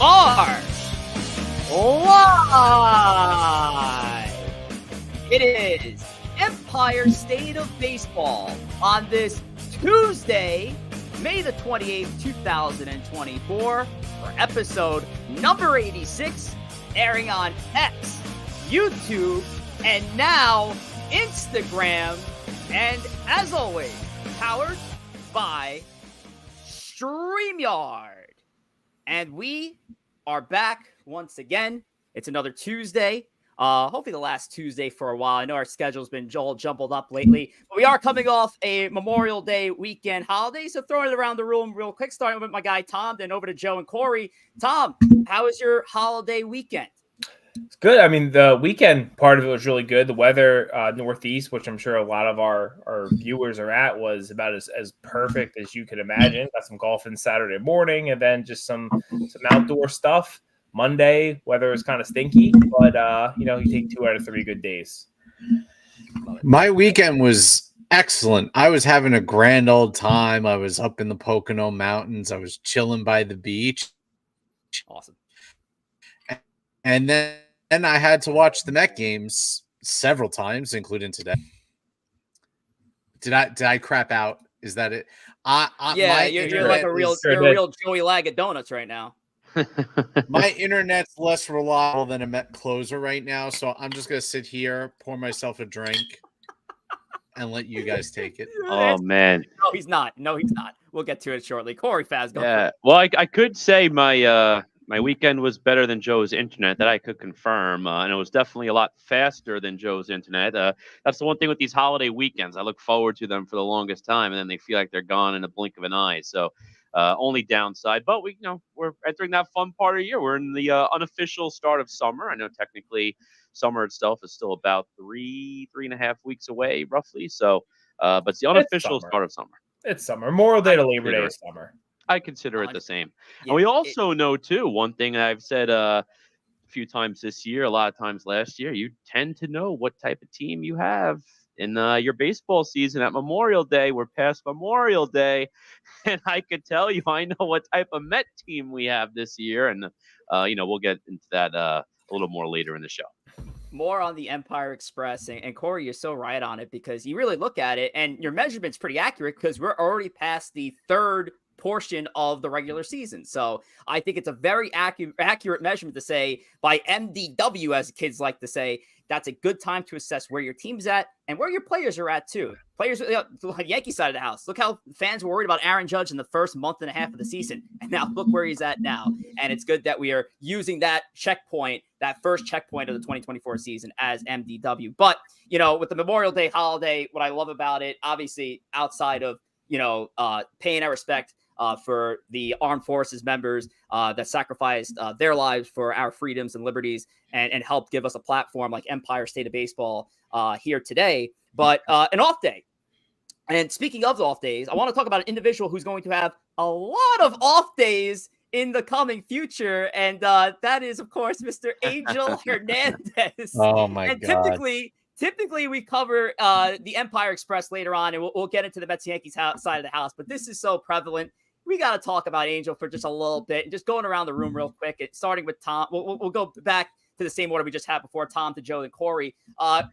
are live. It is Empire State of Baseball on this Tuesday, May the 28th, 2024, for episode number 86, airing on X, YouTube, and now Instagram, and as always, powered by StreamYard. And we are back once again. It's another Tuesday. Hopefully the last Tuesday for a while. I know our schedule's been all jumbled up lately, but we are coming off a Memorial Day weekend holiday. So throwing it around the room real quick, starting with my guy Tom, then over to Joe and Corey. Tom, how was your holiday weekend? It's good. I mean, the weekend part of it was really good. The weather Northeast, which I'm sure a lot of our viewers are at, was about as perfect as you could imagine. Got some golfing Saturday morning, and then just some outdoor stuff. Monday, weather was kind of stinky, but you take 2 out of 3 good days. My weekend was excellent. I was having a grand old time. I was up in the Pocono Mountains. I was chilling by the beach. Awesome. And then I had to watch the Met games several times, including today. Did I crap out? Is that it? You're like a real Joey Lag at donuts right now. My internet's less reliable than a Met closer right now, so I'm just gonna sit here, pour myself a drink, and let you guys take it. Oh man, no, he's not. We'll get to it shortly. Corey, Favs, go. Yeah, well, I could say my weekend was better than Joe's internet. That I could confirm, and it was definitely a lot faster than Joe's internet. That's the one thing with these holiday weekends. I look forward to them for the longest time, and then they feel like they're gone in a blink of an eye. So. Only downside, but we're entering that fun part of the year. We're in the unofficial start of summer. I know technically summer itself is still about 3.5 weeks away, roughly. So, but it's the unofficial start of summer. It's summer. Memorial Day to Labor Day is summer. I consider it the same. And we also know too, one thing I've said a few times this year, a lot of times last year, you tend to know what type of team you have in your baseball season. At Memorial Day. We're past Memorial Day, and I could tell you I know what type of Met team we have this year, and we'll get into that a little more later in the show. More on the Empire Express, and Corey, you're so right on it, because you really look at it, and your measurement's pretty accurate, because we're already past the third portion of the regular season. So I think it's a very accurate measurement to say, by MDW, as kids like to say, that's a good time to assess where your team's at and where your players are at too. Players, Yankee side of the house. Look how fans were worried about Aaron Judge in the first month and a half of the season, and now look where he's at now. And it's good that we are using that checkpoint, that first checkpoint of the 2024 season, as MDW. But with the Memorial Day holiday, what I love about it, obviously outside of paying our respect for the armed forces members that sacrificed their lives for our freedoms and liberties, and helped give us a platform like Empire State of Baseball here today. But an off day. And speaking of off days, I want to talk about an individual who's going to have a lot of off days in the coming future. And that is, of course, Mr. Angel Hernandez. Oh, my God. Typically, we cover the Empire Express later on, and we'll get into the Mets-Yankees side of the house. But this is so prevalent. We got to talk about Angel for just a little bit, and just going around the room real quick. Starting with Tom. We'll go back to the same order we just had before, Tom to Joe and Corey.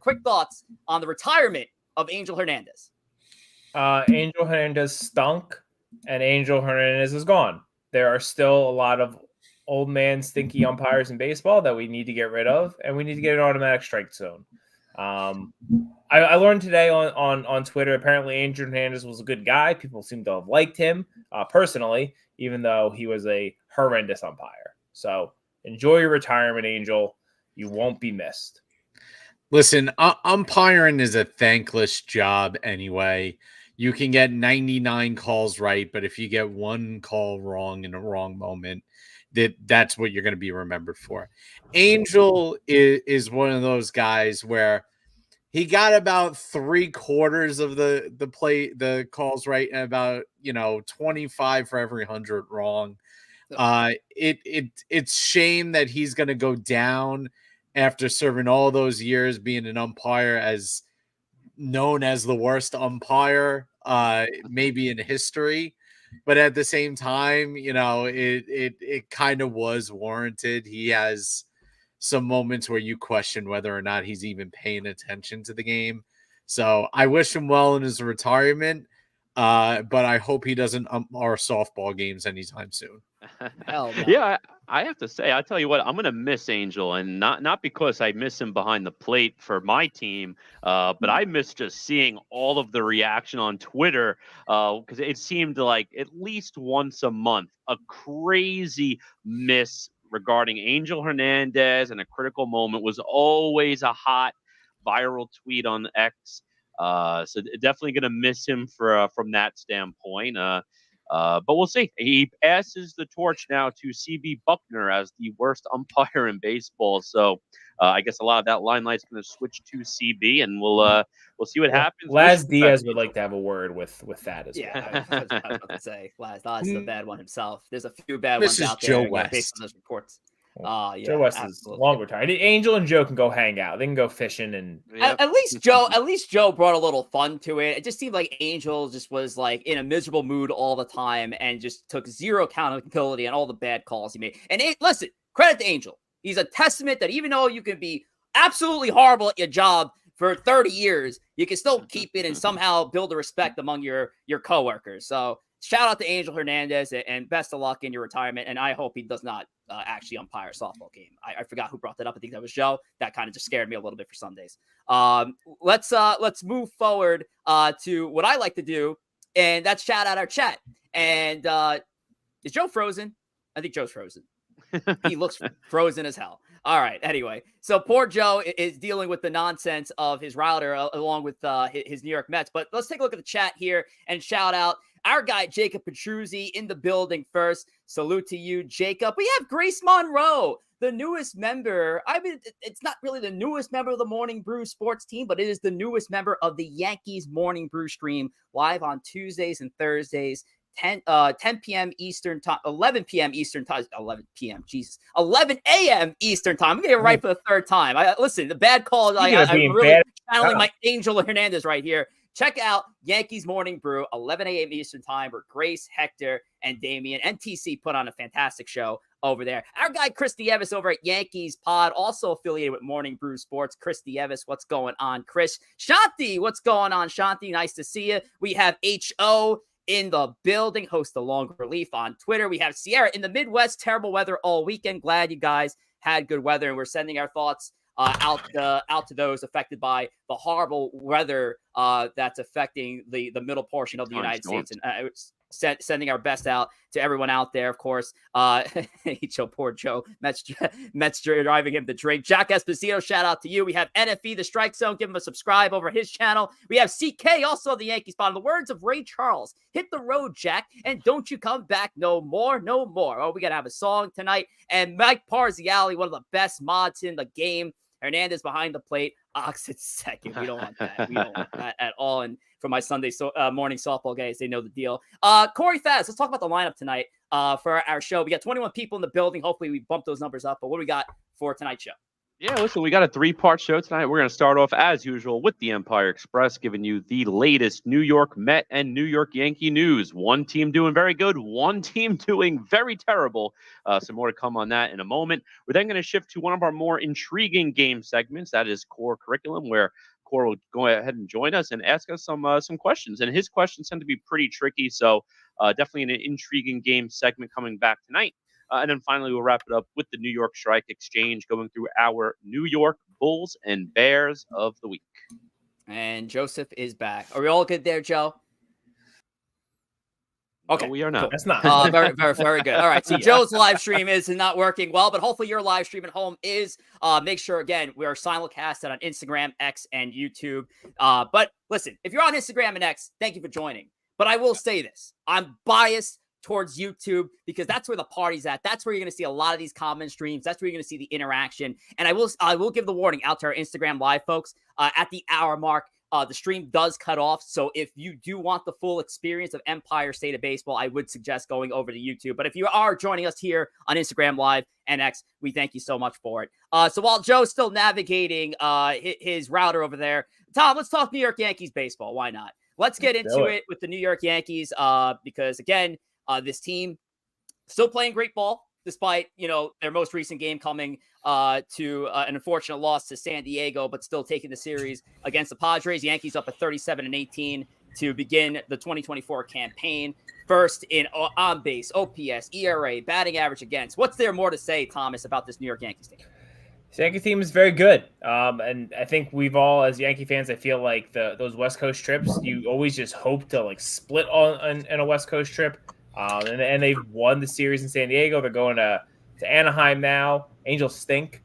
Quick thoughts on the retirement of Angel Hernandez. Angel Hernandez stunk, and Angel Hernandez is gone. There are still a lot of old man stinky umpires in baseball that we need to get rid of, and we need to get an automatic strike zone. I learned today on Twitter, apparently Angel Hernandez was a good guy. People seem to have liked him personally, even though he was a horrendous umpire. So enjoy your retirement, Angel. You won't be missed. Listen, umpiring is a thankless job anyway. You can get 99 calls right, but if you get one call wrong in a wrong moment, that's what you're going to be remembered for. Angel is one of those guys where he got about 3/4 of the calls right, and about 25 for every 100 wrong. It's shame that he's going to go down after serving all those years being an umpire, as known as the worst umpire maybe in history. but at the same time, it kind of was warranted. He has some moments where you question whether or not he's even paying attention to the game. So I wish him well in his retirement, but I hope he doesn't our softball games anytime soon. Hell no. Yeah, I have to say, I tell you what, I'm gonna miss Angel, and not because I miss him behind the plate for my team, but I miss just seeing all of the reaction on Twitter, because it seemed like at least once a month a crazy miss regarding Angel Hernandez, and a critical moment was always a hot viral tweet on X. So definitely gonna miss him from that standpoint. But we'll see. He passes the torch now to CB Buckner as the worst umpire in baseball. So I guess a lot of that limelight's going to switch to CB, and we'll see what happens. Laz Diaz would like to have a word with that as well. Yeah, I was about to say, Laz is the bad one himself. There's a few bad This ones is out Joe there West. based on those reports. Yeah, Joe West absolutely. is long retired. Angel and Joe can go hang out. They can go fishing and At least Joe brought a little fun to it. It just seemed like Angel just was like in a miserable mood all the time and just took zero accountability on all the bad calls he made. And listen, credit to Angel. He's a testament that even though you can be absolutely horrible at your job for 30 years, you can still keep it and somehow build a respect among your coworkers. So shout out to Angel Hernandez and best of luck in your retirement. And I hope he does not actually umpire a softball game. I forgot who brought that up. I think that was Joe. That kind of just scared me a little bit for Sundays. Let's move forward to what I like to do, and that's shout out our chat. And is Joe frozen? I think Joe's frozen. He looks frozen as hell. All right. Anyway, so poor Joe is dealing with the nonsense of his router along with his New York Mets. But let's take a look at the chat here and shout out our guy, Jacob Petruzzi, in the building first. Salute to you, Jacob. We have Grace Monroe, the newest member. I mean, it's not really the newest member of the Morning Brew sports team, but it is the newest member of the Yankees Morning Brew stream, live on Tuesdays and Thursdays. 10 p.m. Eastern time, 11 p.m. Eastern time, 11 p.m. Jesus, 11 a.m. Eastern time. I'm getting it right for the third time. Listen, the bad call. I'm really channeling my Angel Hernandez right here. Check out Yankees Morning Brew, 11 a.m. Eastern time, where Grace, Hector, and Damian and TC put on a fantastic show over there. Our guy, Chris Dievis, over at Yankees Pod, also affiliated with Morning Brew Sports. Chris Dievis, what's going on, Chris? Shanti, what's going on, Shanti? Nice to see you. We have H.O. in the building, host the Long Relief on Twitter. We have Sierra in the Midwest, terrible weather all weekend. Glad you guys had good weather, and we're sending our thoughts out to those affected by the horrible weather that's affecting the middle portion of the United States. And sending our best out to everyone out there, of course. Poor Joe. Mets driving him to drink. Jack Esposito, shout out to you. We have NFE, the Strike Zone. Give him a subscribe over his channel. We have CK, also the Yankees Pod. In the words of Ray Charles, hit the road, Jack, and don't you come back no more, no more. Oh, we got to have a song tonight. And Mike Parziali, one of the best mods in the game. Hernandez behind the plate. Ox at second. We don't want that. We don't want that at all. And for my Sunday morning softball guys, they know the deal. Corey Favs, let's talk about the lineup tonight for our show. We got 21 people in the building. Hopefully we bump those numbers up. But what do we got for tonight's show? Yeah, listen, we got a 3-part show tonight. We're going to start off, as usual, with the Empire Express, giving you the latest New York Met and New York Yankee news. One team doing very good, one team doing very terrible. Some more to come on that in a moment. We're then going to shift to one of our more intriguing game segments. That is Khore Kurriculum, where Khore will go ahead and join us and ask us some questions. And his questions tend to be pretty tricky, so definitely an intriguing game segment coming back tonight. And then finally, we'll wrap it up with the New York Strike Exchange, going through our New York Bulls and Bears of the week. And Joseph is back. Are we all good there, Joe? Okay, no, we are not. That's not. Very, very, very good. All right, so Joe's live stream is not working well, but hopefully your live stream at home is. Make sure, again, we are simulcasted on Instagram, X, and YouTube. But listen, if you're on Instagram and X, thank you for joining. But I will say this. I'm biased towards YouTube because that's where the party's at. That's where you're going to see a lot of these comment streams. That's where you're going to see the interaction. And I will give the warning out to our Instagram live folks at the hour mark. The stream does cut off. So if you do want the full experience of Empire State of Baseball, I would suggest going over to YouTube. But if you are joining us here on Instagram Live and X, we thank you so much for it. So while Joe's still navigating his router over there, Tom, let's talk New York Yankees baseball. Why not? let's get Let's do into it with the New York Yankees because, again, this team still playing great ball, despite, their most recent game coming to an unfortunate loss to San Diego, but still taking the series against the Padres. Yankees up at 37-18 to begin the 2024 campaign. First in on base, OPS, ERA, batting average against. What's there more to say, Thomas, about this New York Yankees team? The Yankee team is very good. And I think we've all, as Yankee fans, I feel like those West Coast trips, you always just hope to split on a West Coast trip. And they've won the series in San Diego. They're going to Anaheim now. Angels stink.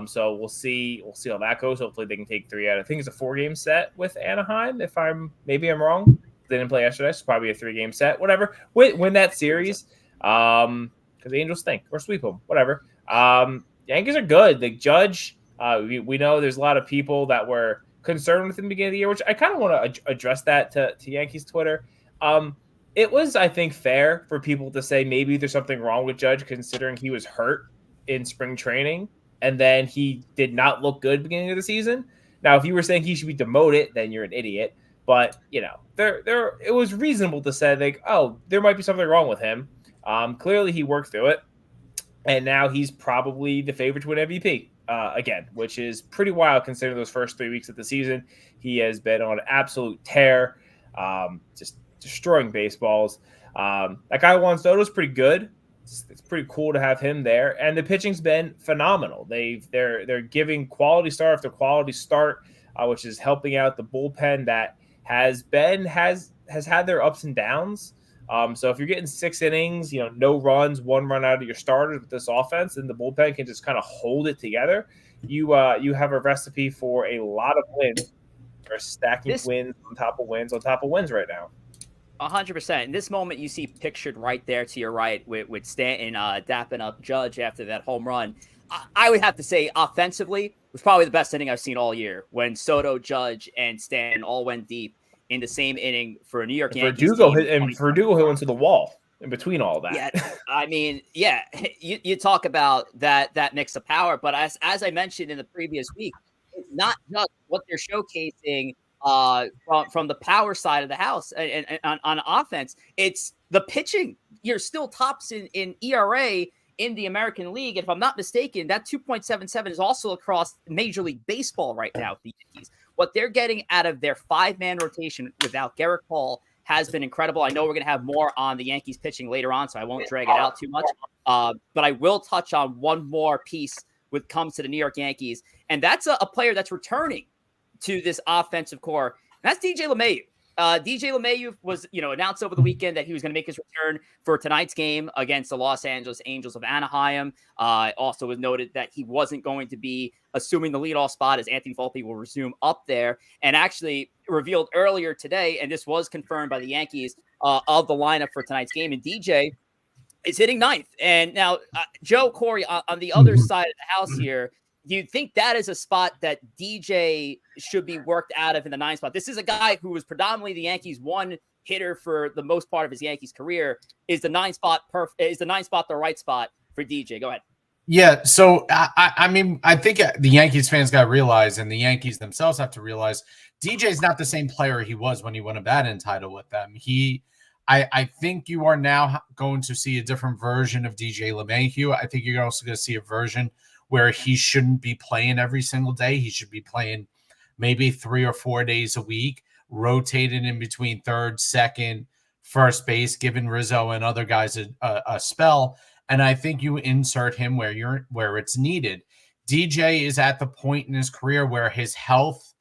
So we'll see how that goes. Hopefully they can take 3 out. I think it's a 4-game set with Anaheim. Maybe I'm wrong. They didn't play yesterday. So probably a 3-game set. Whatever. Win that series. Because the Angels stink, or sweep them. Whatever. Yankees are good. The Judge. We know there's a lot of people that were concerned with the beginning of the year, which I kind of want to address that to Yankees Twitter. It was, I think, fair for people to say maybe there's something wrong with Judge, considering he was hurt in spring training and then he did not look good beginning of the season. Now, if you were saying he should be demoted, then you're an idiot. But it was reasonable to say there might be something wrong with him. Clearly, he worked through it, and now he's probably the favorite to win MVP again, which is pretty wild considering those first 3 weeks of the season. He has been on an absolute tear, just destroying baseballs. That guy Juan Soto's pretty good. It's pretty cool to have him there, and the pitching's been phenomenal. They're giving quality start after quality start, which is helping out the bullpen that has had their ups and downs. So if you're getting 6 innings, no runs, 1 run out of your starters with this offense, then the bullpen can just kind of hold it together. You have a recipe for a lot of wins, or stacking wins on top of wins on top of wins right now. 100%. In this moment, you see pictured right there to your right with Stanton dapping up Judge after that home run. I would have to say offensively was probably the best inning I've seen all year when Soto, Judge, and Stanton all went deep in the same inning for a New York Yankees team. Verdugo hit into the wall in between all that. Yeah, I mean, you talk about that mix of power, but as I mentioned in the previous week, it's not just what they're showcasing from the power side of the house and on offense. It's the pitching. You're still tops in ERA in the American League. And if I'm not mistaken, that 2.77 is also across Major League Baseball right now. The Yankees, what they're getting out of their 5-man rotation without Gerrit Cole has been incredible. I know we're going to have more on the Yankees pitching later on, so I won't drag it out too much. But I will touch on one more piece when it comes to the New York Yankees, and that's a player that's returning to this offensive core. And that's DJ LeMahieu. DJ LeMahieu was, announced over the weekend that he was going to make his return for tonight's game against the Los Angeles Angels of Anaheim. Also was noted that he wasn't going to be assuming the leadoff spot as Anthony Volpe will resume up there, and actually revealed earlier today, and this was confirmed by the Yankees, of the lineup for tonight's game. And DJ is hitting 9th. And now, Joe, Corey, on the other side of the house here, do you think that is a spot that DJ should be worked out of in the 9th spot? This is a guy who was predominantly the Yankees' one hitter for the most part of his Yankees career. Is the 9th spot the right spot for DJ? Go ahead. Yeah. So I mean, I think the Yankees fans got to realize, and the Yankees themselves have to realize, DJ's not the same player he was when he won a batting title with them. I think you are now going to see a different version of DJ LeMahieu. I think you're also going to see a version where he shouldn't be playing every single day. He should be playing maybe 3 or 4 days a week, rotating in between third, second, first base, giving Rizzo and other guys a spell. And I think you insert him where it's needed. DJ is at the point in his career where his health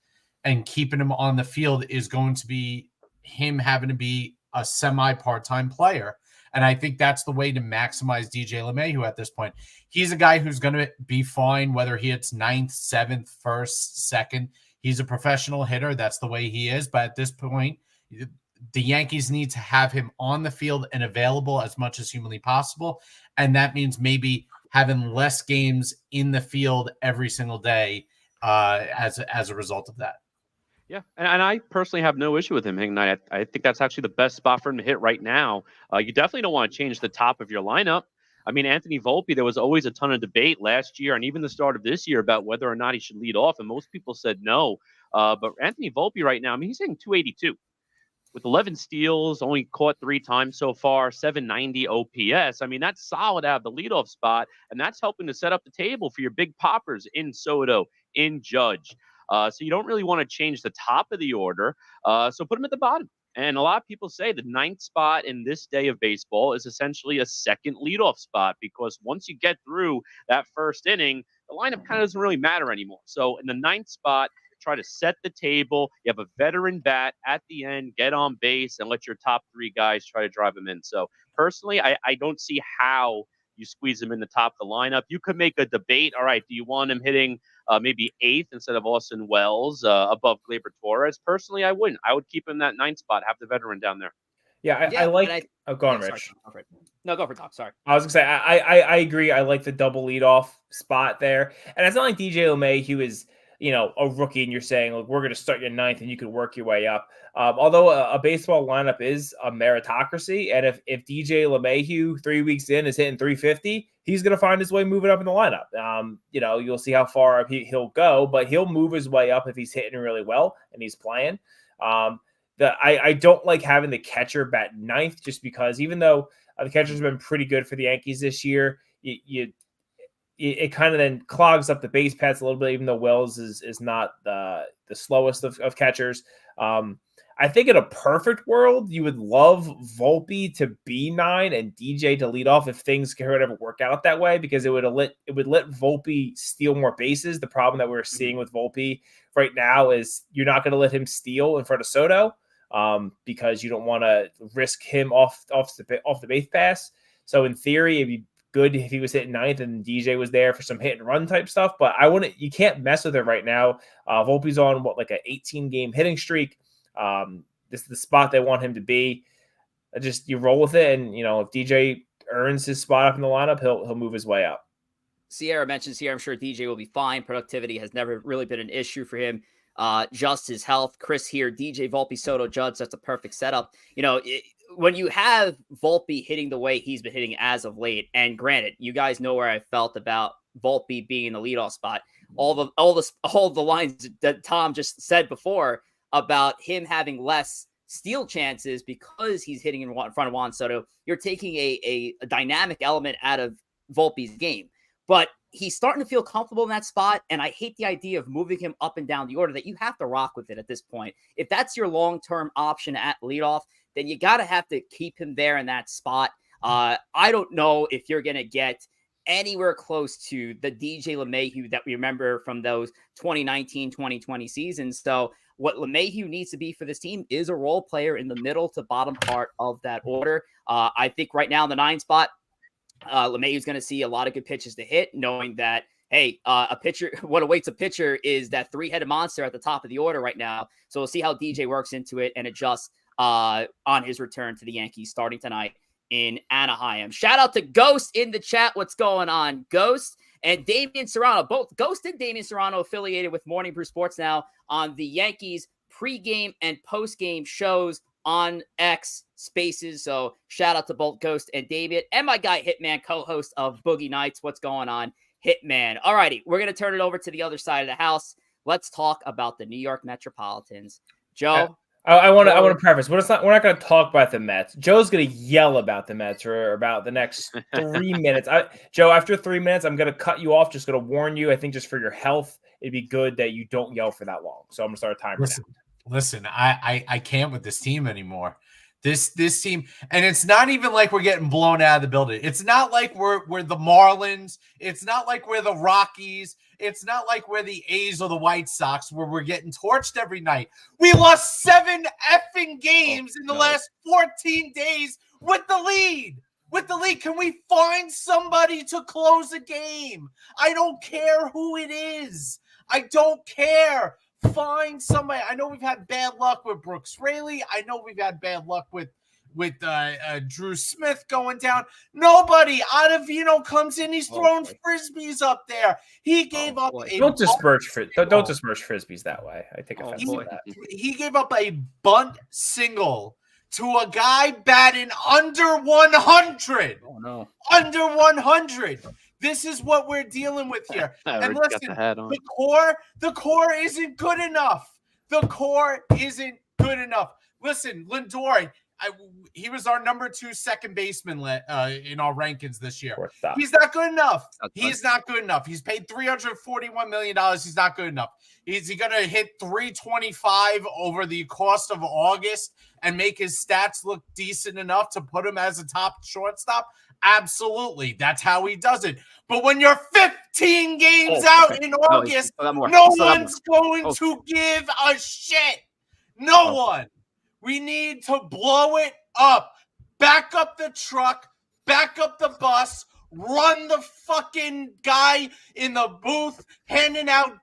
and keeping him on the field is going to be him having to be a semi-part-time player. And I think that's the way to maximize DJ LeMahieu at this point. He's a guy who's going to be fine whether he hits 9th, 7th, 1st, 2nd. He's a professional hitter. That's the way he is. But at this point, the Yankees need to have him on the field and available as much as humanly possible. And that means maybe having less games in the field every single day as a result of that. Yeah, and I personally have no issue with him hitting 9. I think that's actually the best spot for him to hit right now. You definitely don't want to change the top of your lineup. I mean, Anthony Volpe, there was always a ton of debate last year and even the start of this year about whether or not he should lead off, and most people said no. But Anthony Volpe right now, I mean, he's hitting 282. with 11 steals, only caught 3 times so far, 790 OPS. I mean, that's solid out of the leadoff spot, and that's helping to set up the table for your big poppers in Soto, in Judge. So you don't really want to change the top of the order. So put them at the bottom. And a lot of people say the 9th spot in this day of baseball is essentially a second leadoff spot, because once you get through that first inning, the lineup kind of doesn't really matter anymore. So in the 9th spot, try to set the table. You have a veteran bat at the end, get on base, and let your top 3 guys try to drive them in. So personally, I don't see how you squeeze him in the top of the lineup. You could make a debate. All right, do you want him hitting maybe 8th instead of Austin Wells above Gleyber Torres? Personally, I wouldn't. I would keep him that 9th spot, have the veteran down there. Yeah, I like. Go on, sorry, Rich. No, go for Tom. Sorry. I was gonna say I agree. I like the double leadoff spot there, and it's not like DJ LeMahieu is a rookie, and you're saying, look, we're going to start your 9th, and you could work your way up. Although a baseball lineup is a meritocracy, and if DJ LeMahieu 3 weeks in is hitting 350, he's going to find his way moving up in the lineup. You'll see how far up he'll go, but he'll move his way up if he's hitting really well and he's playing. I don't like having the catcher bat 9th, just because even though the catcher's been pretty good for the Yankees this year, it kind of then clogs up the base paths a little bit, even though Wells is not the slowest of catchers. I think in a perfect world, you would love Volpe to be 9 and DJ to lead off if things could ever work out that way, because it would let Volpe steal more bases. The problem that we're seeing with Volpe right now is you're not going to let him steal in front of Soto because you don't want to risk him off the base pass. So in theory, it'd be good if he was hitting 9th and DJ was there for some hit and run type stuff, but you can't mess with it right now. Volpe's on like an 18-game hitting streak. This is the spot they want him to be. Just you roll with it, and if DJ earns his spot up in the lineup, he'll move his way up. Sierra mentions here, I'm sure DJ will be fine. Productivity has never really been an issue for him. Just his health. Chris here, DJ, Volpe, Soto, Judge, that's a perfect setup. When you have Volpe hitting the way he's been hitting as of late, and granted, you guys know where I felt about Volpe being in the leadoff spot. All the lines that Tom just said before about him having less steal chances because he's hitting in front of Juan Soto, you're taking a dynamic element out of Volpe's game. But he's starting to feel comfortable in that spot, and I hate the idea of moving him up and down the order. That you have to rock with it at this point. If that's your long-term option at leadoff, then you got to have to keep him there in that spot. I don't know if you're going to get anywhere close to the DJ LeMahieu that we remember from those 2019-2020 seasons. So what LeMahieu needs to be for this team is a role player in the middle to bottom part of that order. I think right now in the 9 spot, LeMahieu's going to see a lot of good pitches to hit, knowing that, hey, a pitcher, what awaits a pitcher is that 3-headed monster at the top of the order right now. So we'll see how DJ works into it and adjusts on his return to the Yankees starting tonight in Anaheim. Shout out to Ghost in the chat. What's going on, Ghost? And Damian Serrano, both Ghost and Damian Serrano affiliated with Morning Brew Sports now on the Yankees pregame and postgame shows on X Spaces. So shout out to both Ghost and Damian, and my guy Hitman, co-host of Boogie Nights. What's going on, Hitman? All righty, we're going to turn it over to the other side of the house. Let's talk about the New York Metropolitans. Joe? I want to preface. We're not going to talk about the Mets. Joe's going to yell about the Mets for about the next 3 minutes. Joe, after 3 minutes, I'm going to cut you off. Just going to warn you. I think just for your health, it'd be good that you don't yell for that long. So I'm going to start a timer. Listen, I can't with this team anymore. This team, and it's not even like we're getting blown out of the building. It's not like we're the Marlins. It's not like we're the Rockies. It's not like we're the A's or the White Sox where we're getting torched every night. We lost 7 effing games in the last 14 days with the lead. Can we find somebody to close a game? I don't care who it is. I don't care. Find somebody. I know we've had bad luck with Brooks Raley. I know we've had bad luck with Drew Smith going down. Nobody. Ottavino comes in. He's throwing frisbees up there. He gave up. Don't disperse frisbees that way. I take offense to that. He gave up a bunt single to a guy batting under 100. Oh no, under 100. This is what we're dealing with here. And listen, the core isn't good enough. The core isn't good enough. Listen, Lindor, he was our number 2 second baseman in our rankings this year. He's not good enough. He's not good enough. He's paid $341 million. He's not good enough. Is he going to hit 325 over the course of August and make his stats look decent enough to put him as a top shortstop? Absolutely. That's how he does it. But when you're 15 games out in August, no one's going to give a shit. No one. We need to blow it up. Back up the truck. Back up the bus. Run the fucking guy in the booth handing out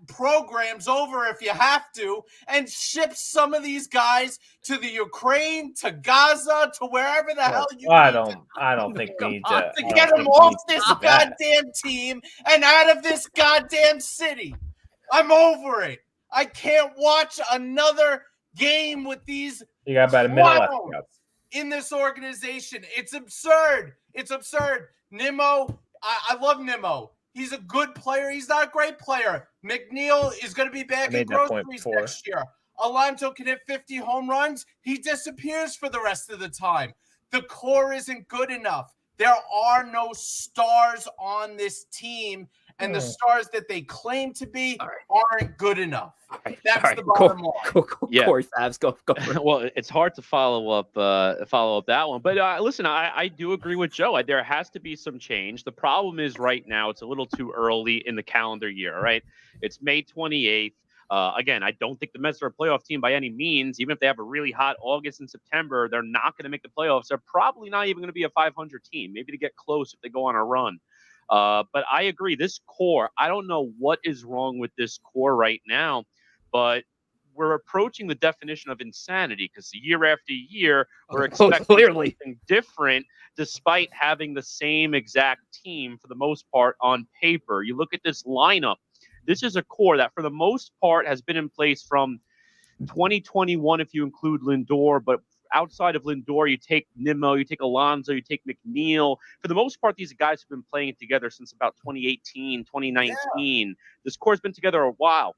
programs over if you have to, and ship some of these guys to the Ukraine, to Gaza, to wherever the hell you I don't think we need to get them off this goddamn team and out of this goddamn city. I'm over it. I can't watch another game with these. You got about a minute left in this organization. It's absurd. It's absurd. Nimmo, I love Nimmo. He's a good player. He's not a great player. McNeil is going to be back in groceries next year. Alonso can hit 50 home runs. He disappears for the rest of the time. The core isn't good enough. There are no stars on this team, and the stars that they claim to be aren't good enough. That's the bottom line. Corey Favs, go. Well, it's hard to follow up that one, but listen, I do agree with Joe. There has to be some change. The problem is right now it's a little too early in the calendar year. Right? It's May 28th. Again, I don't think the Mets are a playoff team by any means. Even if they have a really hot August and September, they're not going to make the playoffs. They're probably not even going to be a 500 team. Maybe to get close if they go on a run. But I agree. This core, I don't know what is wrong with this core right now, but we're approaching the definition of insanity because year after year, we're expecting something different despite having the same exact team for the most part on paper. You look at this lineup. This is a core that for the most part has been in place from 2021 if you include Lindor, but outside of Lindor, you take Nimmo, you take Alonso, you take McNeil. For the most part, these guys have been playing together since about 2018, 2019. Yeah. This core's been together a while.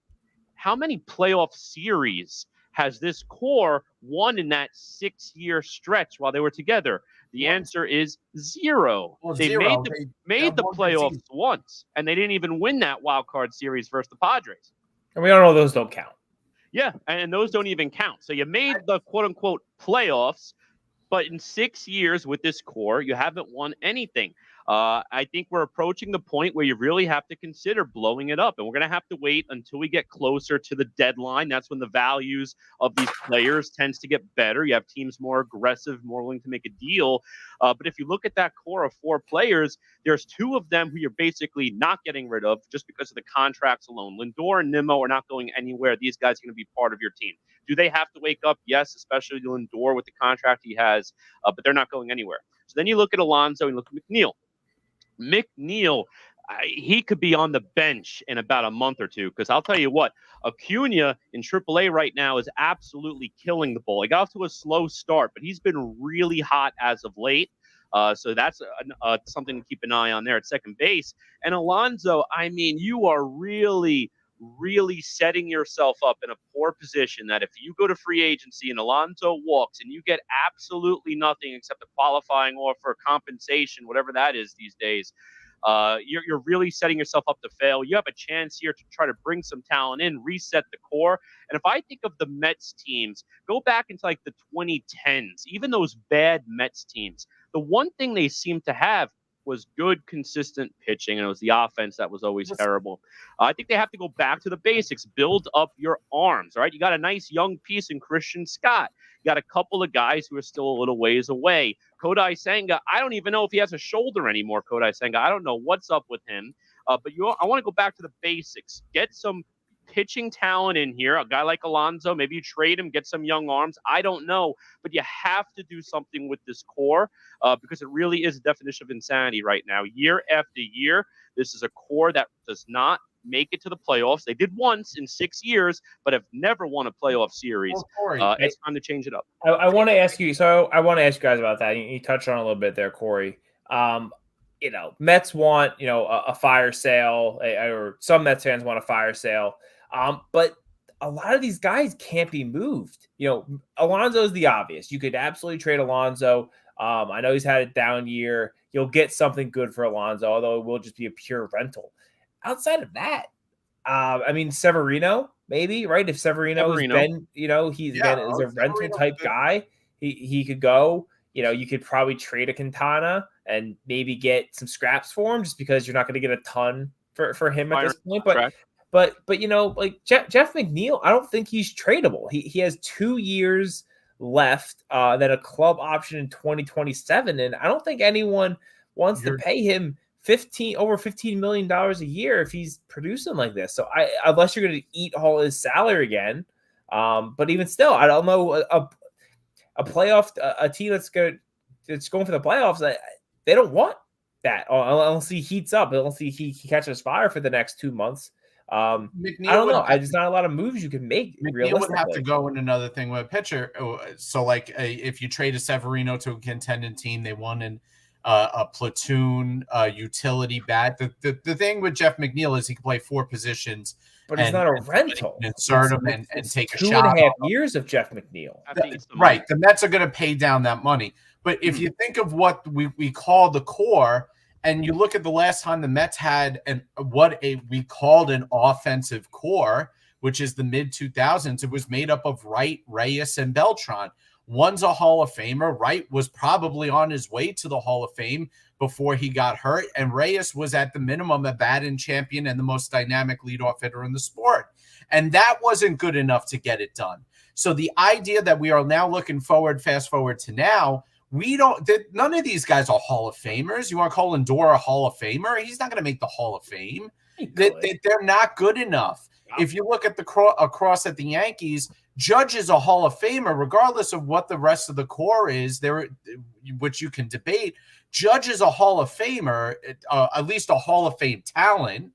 How many playoff series has this core won in that 6-year stretch while they were together? The answer is 0. Well, they made the playoffs once, and they didn't even win that wild card series versus the Padres. And we all know those don't count. Yeah, and those don't even count. So you made the quote-unquote playoffs, but in 6 years with this core, you haven't won anything. I think we're approaching the point where you really have to consider blowing it up. And we're going to have to wait until we get closer to the deadline. That's when the values of these players tends to get better. You have teams more aggressive, more willing to make a deal. But if you look at that core of 4 players, there's 2 of them who you're basically not getting rid of just because of the contracts alone. Lindor and Nimmo are not going anywhere. These guys are going to be part of your team. Do they have to wake up? Yes, especially Lindor with the contract he has, but they're not going anywhere. So then you look at Alonso and look at McNeil. McNeil, he could be on the bench in about a month or two because I'll tell you what, Acuna in AAA right now is absolutely killing the ball. He got off to a slow start, but he's been really hot as of late. So that's something to keep an eye on there at second base. And Alonso, I mean, you are really setting yourself up in a poor position that if you go to free agency and Alonso walks and you get absolutely nothing except a qualifying offer, compensation, whatever that is these days, you're really setting yourself up to fail. You have a chance here to try to bring some talent in, reset the core. And if I think of the Mets teams, go back into like the 2010s, even those bad Mets teams, the one thing they seem to have was good, consistent pitching, and it was the offense that was always terrible. I think they have to go back to the basics, build up your arms, all right? You got a nice young piece in Christian Scott. You got a couple of guys who are still a little ways away. Kodai Senga, I don't even know if he has a shoulder anymore, Kodai Senga. I don't know what's up with him. But I want to go back to the basics. Get some pitching talent in here, a guy like Alonso, maybe you trade him, get some young arms. I don't know, but you have to do something with this core because it really is a definition of insanity right now. Year after year, this is a core that does not make it to the playoffs. They did once in 6 years, but have never won a playoff series. It's time to change it up. I want to ask you, I want to ask you guys about that. You touched on it a little bit there, Corey. Mets want, a fire sale, or some Mets fans want a fire sale. But a lot of these guys can't be moved. Alonso is the obvious. You could absolutely trade Alonso. I know he's had a down year. You'll get something good for Alonso, although it will just be a pure rental. Outside of that, Severino, maybe, right? If Severino has been, he's again is a rental type guy, he could go. You could probably trade a Quintana and maybe get some scraps for him, just because you're not going to get a ton for him at this point. But like Jeff McNeil, I don't think he's tradable. He has 2 years left, then a club option in 2027, and I don't think anyone wants to pay him over $15 million a year if he's producing like this. So unless you're going to eat all his salary again, but even still, I don't know a playoff a team that's going for the playoffs. They don't want that unless he heats up, unless he catches fire for the next 2 months. I don't know. There's not a lot of moves you can make. McNeil would have to go in another thing with a pitcher. So, like, if you trade a Severino to a contending team, they won in a platoon, utility bat. The thing with Jeff McNeil is he can play 4 positions, but he's not a rental. Insert him and take a shot. 2.5 years of Jeff McNeil. Right. The Mets are going to pay down that money. But if you think of what we call the core, and you look at the last time the Mets had we called an offensive core, which is the mid-2000s, it was made up of Wright, Reyes, and Beltran. One's a Hall of Famer. Wright was probably on his way to the Hall of Fame before he got hurt, and Reyes was at the minimum a batting champion and the most dynamic leadoff hitter in the sport. And that wasn't good enough to get it done. So the idea that we are now looking fast forward to now, none of these guys are Hall of Famers. You want to call Lindor a Hall of Famer? He's not going to make the Hall of Fame. They're not good enough. If you look at across at the Yankees, Judge is a Hall of Famer, regardless of what the rest of the core is, which you can debate. Judge is a Hall of Famer, at least a Hall of Fame talent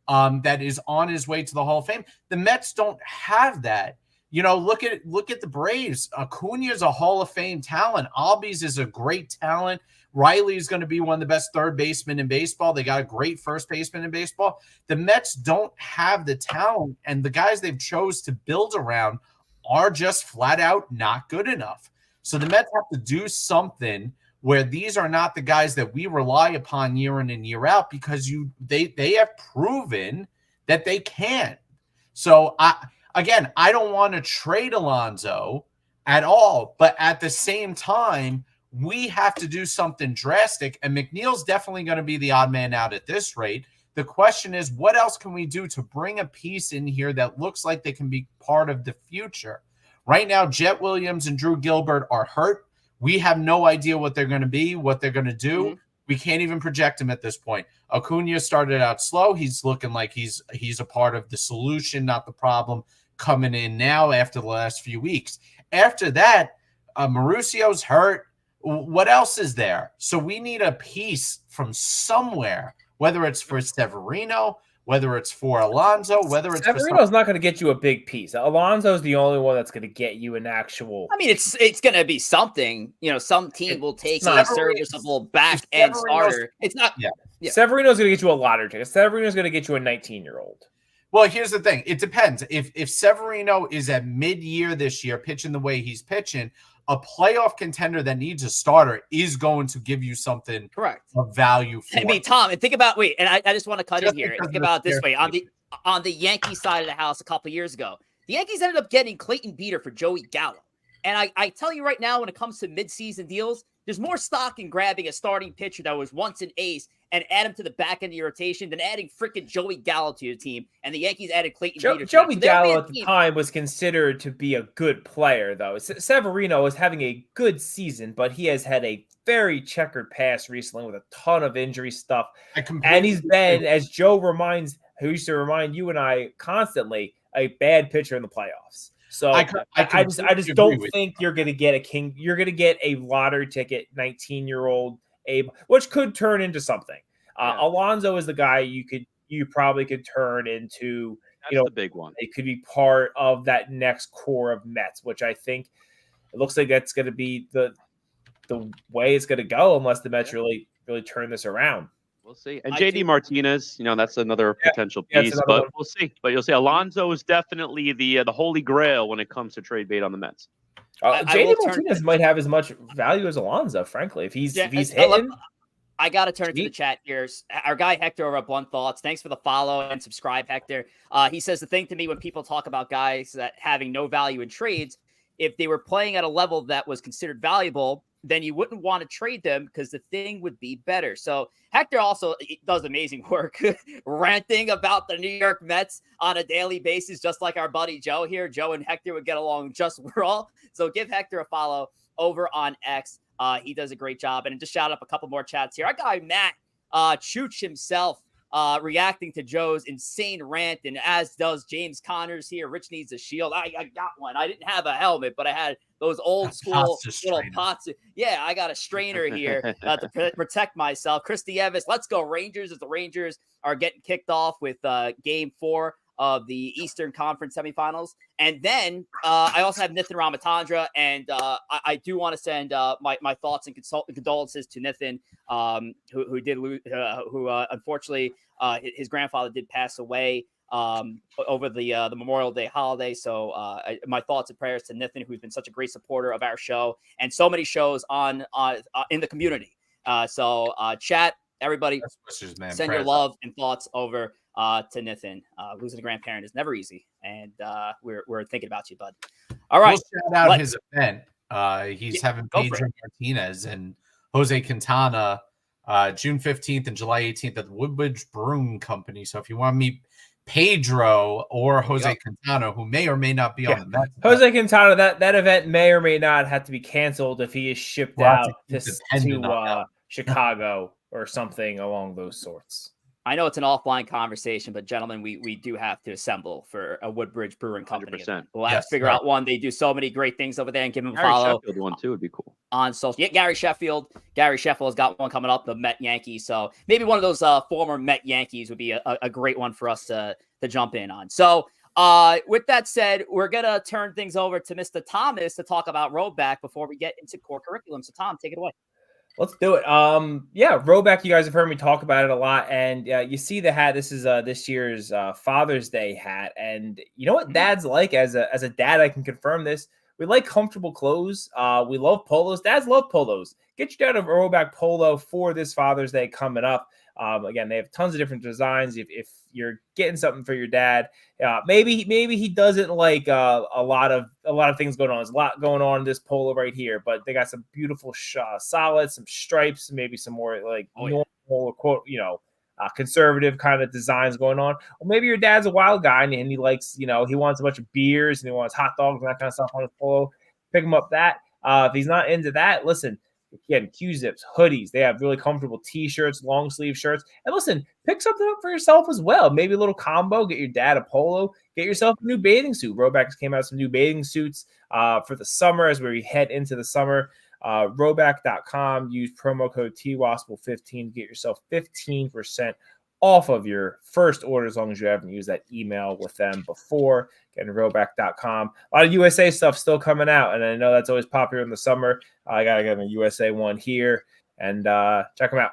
that is on his way to the Hall of Fame. The Mets don't have that. Look at the Braves. Acuna is a Hall of Fame talent. Albies is a great talent. Riley is going to be one of the best third basemen in baseball. They got a great first baseman in baseball. The Mets don't have the talent, and the guys they've chose to build around are just flat out not good enough. So the Mets have to do something where these are not the guys that we rely upon year in and year out, because they have proven that they can. So I don't want to trade Alonso at all, but at the same time, we have to do something drastic, and McNeil's definitely going to be the odd man out at this rate. The question is, what else can we do to bring a piece in here that looks like they can be part of the future? Right now, Jet Williams and Drew Gilbert are hurt. We have no idea what they're going to be, what they're going to do. Mm-hmm. We can't even project him at this point. Acuna started out slow. He's looking like he's a part of the solution, not the problem, coming in now after the last few weeks. After that, Mauricio's hurt. What else is there? So we need a piece from somewhere, whether it's for Severino, whether it's for Alonso, whether it's Severino's not going to get you a big piece. Alonso's the only one that's going to get you an actual. I mean, it's going to be something. Some team will take a serviceable back end starter. It's not. Yeah. Severino's going to get you a lottery ticket. Severino's going to get you a 19-year-old. Well, here's the thing. It depends. If Severino is at mid-year this year, pitching the way he's pitching, a playoff contender that needs a starter is going to give you something of value for. I mean, Tom, and think about I just want to cut in here. Think about it this way. On the Yankee side of the house a couple years ago, the Yankees ended up getting Clayton Beater for Joey Gallo. And I tell you right now, when it comes to midseason deals, there's more stock in grabbing a starting pitcher that was once an ace and add him to the back end of your rotation than adding freaking Joey Gallo to your team. And the Yankees added Clayton Beater. Joey Gallo at the time was considered to be a good player, though. Severino is having a good season, but he has had a very checkered past recently with a ton of injury stuff. And he's been, as Joe who used to remind you and I constantly, a bad pitcher in the playoffs. So I just don't think you're going to get a king. You're going to get a lottery ticket, 19-year-old Abe, which could turn into something. Alonso is the guy you probably could turn into. That's the big one. It could be part of that next core of Mets, which I think it looks like that's going to be the way it's going to go, unless the Mets really turn this around. We'll see. And JD Martinez, that's another potential piece, but we'll see. But you'll see Alonso is definitely the holy grail when it comes to trade bait on the Mets. JD Martinez might have as much value as Alonso, frankly, if he's hitting. I got to turn it to the chat here. Our guy Hector over at Blunt Thoughts. Thanks for the follow and subscribe, Hector. He says the thing to me when people talk about guys that having no value in trades, if they were playing at a level that was considered valuable, then you wouldn't want to trade them because the thing would be better. So Hector also does amazing work ranting about the New York Mets on a daily basis, just like our buddy Joe here. Joe and Hector would get along just well. So give Hector a follow over on X. He does a great job. And just shout out a couple more chats here. Our guy Matt Chooch himself reacting to Joe's insane rant, and as does James Connors here. Rich needs a shield. I got one. I didn't have a helmet, but I had those old school little pots. Yeah, I got a strainer here to protect myself. Christy Evans, let's go Rangers, as the Rangers are getting kicked off with game 4 of the Eastern Conference semifinals. And then I also have Nithin Ramatandra, and I do want to send my thoughts and condolences to Nithin, who did lose, who unfortunately his grandfather did pass away over the Memorial Day holiday. So my thoughts and prayers to Nithin, who's been such a great supporter of our show and so many shows on in the community. So chat, everybody, send your love and thoughts over to Nithin. Losing a grandparent is never easy, and we're thinking about you, bud. All right, we'll shout out his event. He's having Pedro Martinez and Jose Quintana June 15th and July 18th at the Woodbridge Brewing Company. So if you want to meet Pedro or Jose Quintana, who may or may not be on the Mets, Jose Quintana, that event may or may not have to be canceled if he is shipped out to Chicago or something along those sorts. I know it's an offline conversation, but gentlemen, we do have to assemble for a Woodbridge Brewing Company. 100%. We'll have to figure out one. They do so many great things over there, and give them a follow. Sheffield one too would be cool. On social. Yeah, Gary Sheffield has got one coming up, the Met Yankees. So maybe one of those former Met Yankees would be a great one for us to jump in on. So with that said, we're going to turn things over to Mr. Thomas to talk about Roback before we get into Khore Kurriculum. So Tom, take it away. Let's do it. Roback, you guys have heard me talk about it a lot. And you see the hat. This is this year's Father's Day hat. And you know what dads like? As a dad, I can confirm this. We like comfortable clothes. We love polos. Dads love polos. Get your dad a Roback polo for this Father's Day coming up. Again, they have tons of different designs. If you're getting something for your dad, maybe he doesn't like a lot of things going on. There's a lot going on in this polo right here, but they got some beautiful solids, some stripes, maybe some more like normal or quote, conservative kind of designs going on. Or maybe your dad's a wild guy and he likes, he wants a bunch of beers and he wants hot dogs and that kind of stuff on his polo. Pick him up that. If he's not into that, listen. Again, Q-zips, hoodies. They have really comfortable T-shirts, long sleeve shirts. And listen, pick something up for yourself as well. Maybe a little combo. Get your dad a polo. Get yourself a new bathing suit. Roback came out with some new bathing suits for the summer as we head into the summer. Roback.com. Use promo code TWASPL15 to get yourself 15% off of your first order as long as you haven't used that email with them before. Again, Roback.com. A lot of USA stuff still coming out, and I know that's always popular in the summer. I got to get a USA one here, and check them out.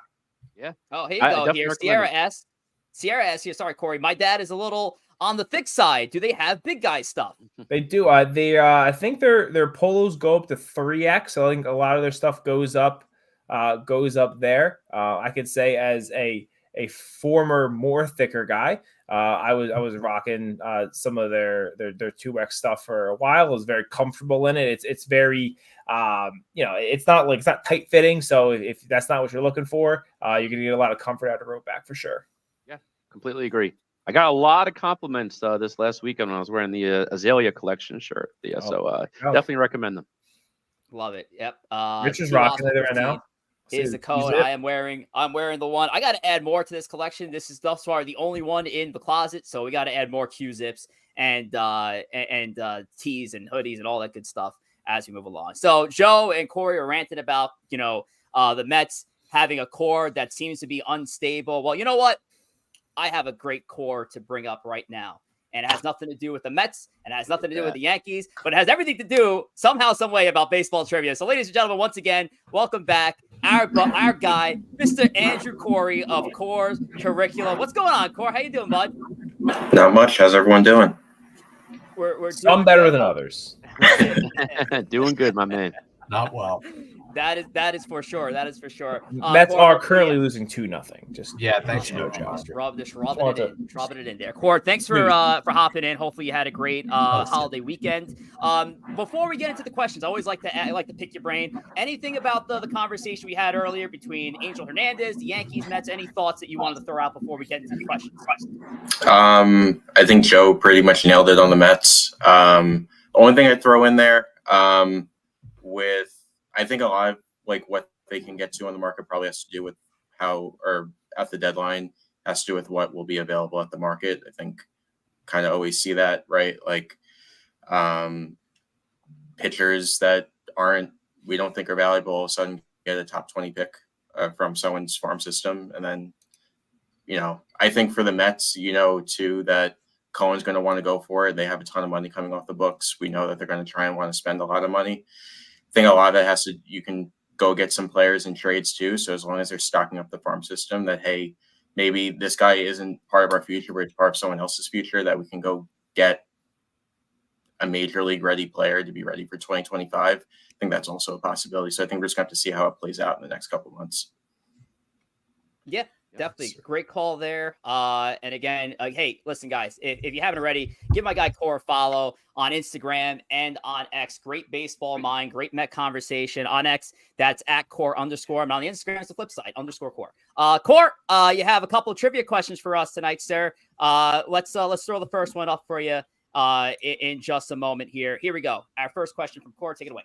Yeah. Oh, here you go. Here, Sierra S here. Sorry, Corey. My dad is a little on the thick side. Do they have big guy stuff? They do. I think their polos go up to 3X. So I think a lot of their stuff goes up there. I could say as a former more thicker guy, I was rocking some of their 2X stuff for a while. I was very comfortable in it. It's very it's not tight fitting. So if that's not what you're looking for, you're gonna get a lot of comfort out of Roback for sure. Yeah, completely agree. I got a lot of compliments this last weekend when I was wearing the Azalea collection shirt. Definitely recommend them. Love it. Yep. Rich is rocking it right now. Is the code. I'm wearing the one. I got to add more to this collection. This is thus far the only one in the closet, so we got to add more Q-zips and tees and hoodies and all that good stuff as we move along. So Joe and Corey are ranting about the Mets having a core that seems to be unstable. Well, you know what? I have a great core to bring up right now. And it has nothing to do with the Mets, and it has nothing to do with the Yankees, but it has everything to do somehow, some way about baseball trivia. So ladies and gentlemen, once again, welcome back our guy, Mr. Andrew Corey of Khore Kurriculum. What's going on, Khore? How you doing, bud? Not much. How's everyone doing? We're some better than others. Doing good, my man. Not well. That is for sure. That is for sure. Mets are currently losing 2-0. Just thanks. Just rubbing it in there. Khore, thanks for hopping in. Hopefully you had a great holiday weekend. Before we get into the questions, I always like to pick your brain. Anything about the conversation we had earlier between Angel Hernandez, the Yankees, Mets? Any thoughts that you wanted to throw out before we get into the questions? I think Joe pretty much nailed it on the Mets. The only thing I'd throw in there with I think a lot of like what they can get to on the market probably has to do with how, or at the deadline, has to do with what will be available at the market. I think kind of always see that, right? Like pitchers that we don't think are valuable, all of a sudden get a top 20 pick from someone's farm system. And then, I think for the Mets, too, that Cohen's going to want to go for it. They have a ton of money coming off the books. We know that they're going to try and want to spend a lot of money. I think a lot of it you can go get some players in trades too. So as long as they're stocking up the farm system, that, hey, maybe this guy isn't part of our future, but it's part of someone else's future, that we can go get a major league ready player to be ready for 2025. I think that's also a possibility. So I think we're just going to have to see how it plays out in the next couple of months. Yeah. Definitely great call there. And again, hey, listen, guys, if you haven't already, give my guy Khore a follow on Instagram and on X. Great baseball mind, great Met conversation on X. That's at Khore_. And on the Instagram, it's the flip side, _Khore. Khore, you have a couple of trivia questions for us tonight, sir. Let's throw the first one up for you in just a moment here. Here we go. Our first question from Khore. Take it away.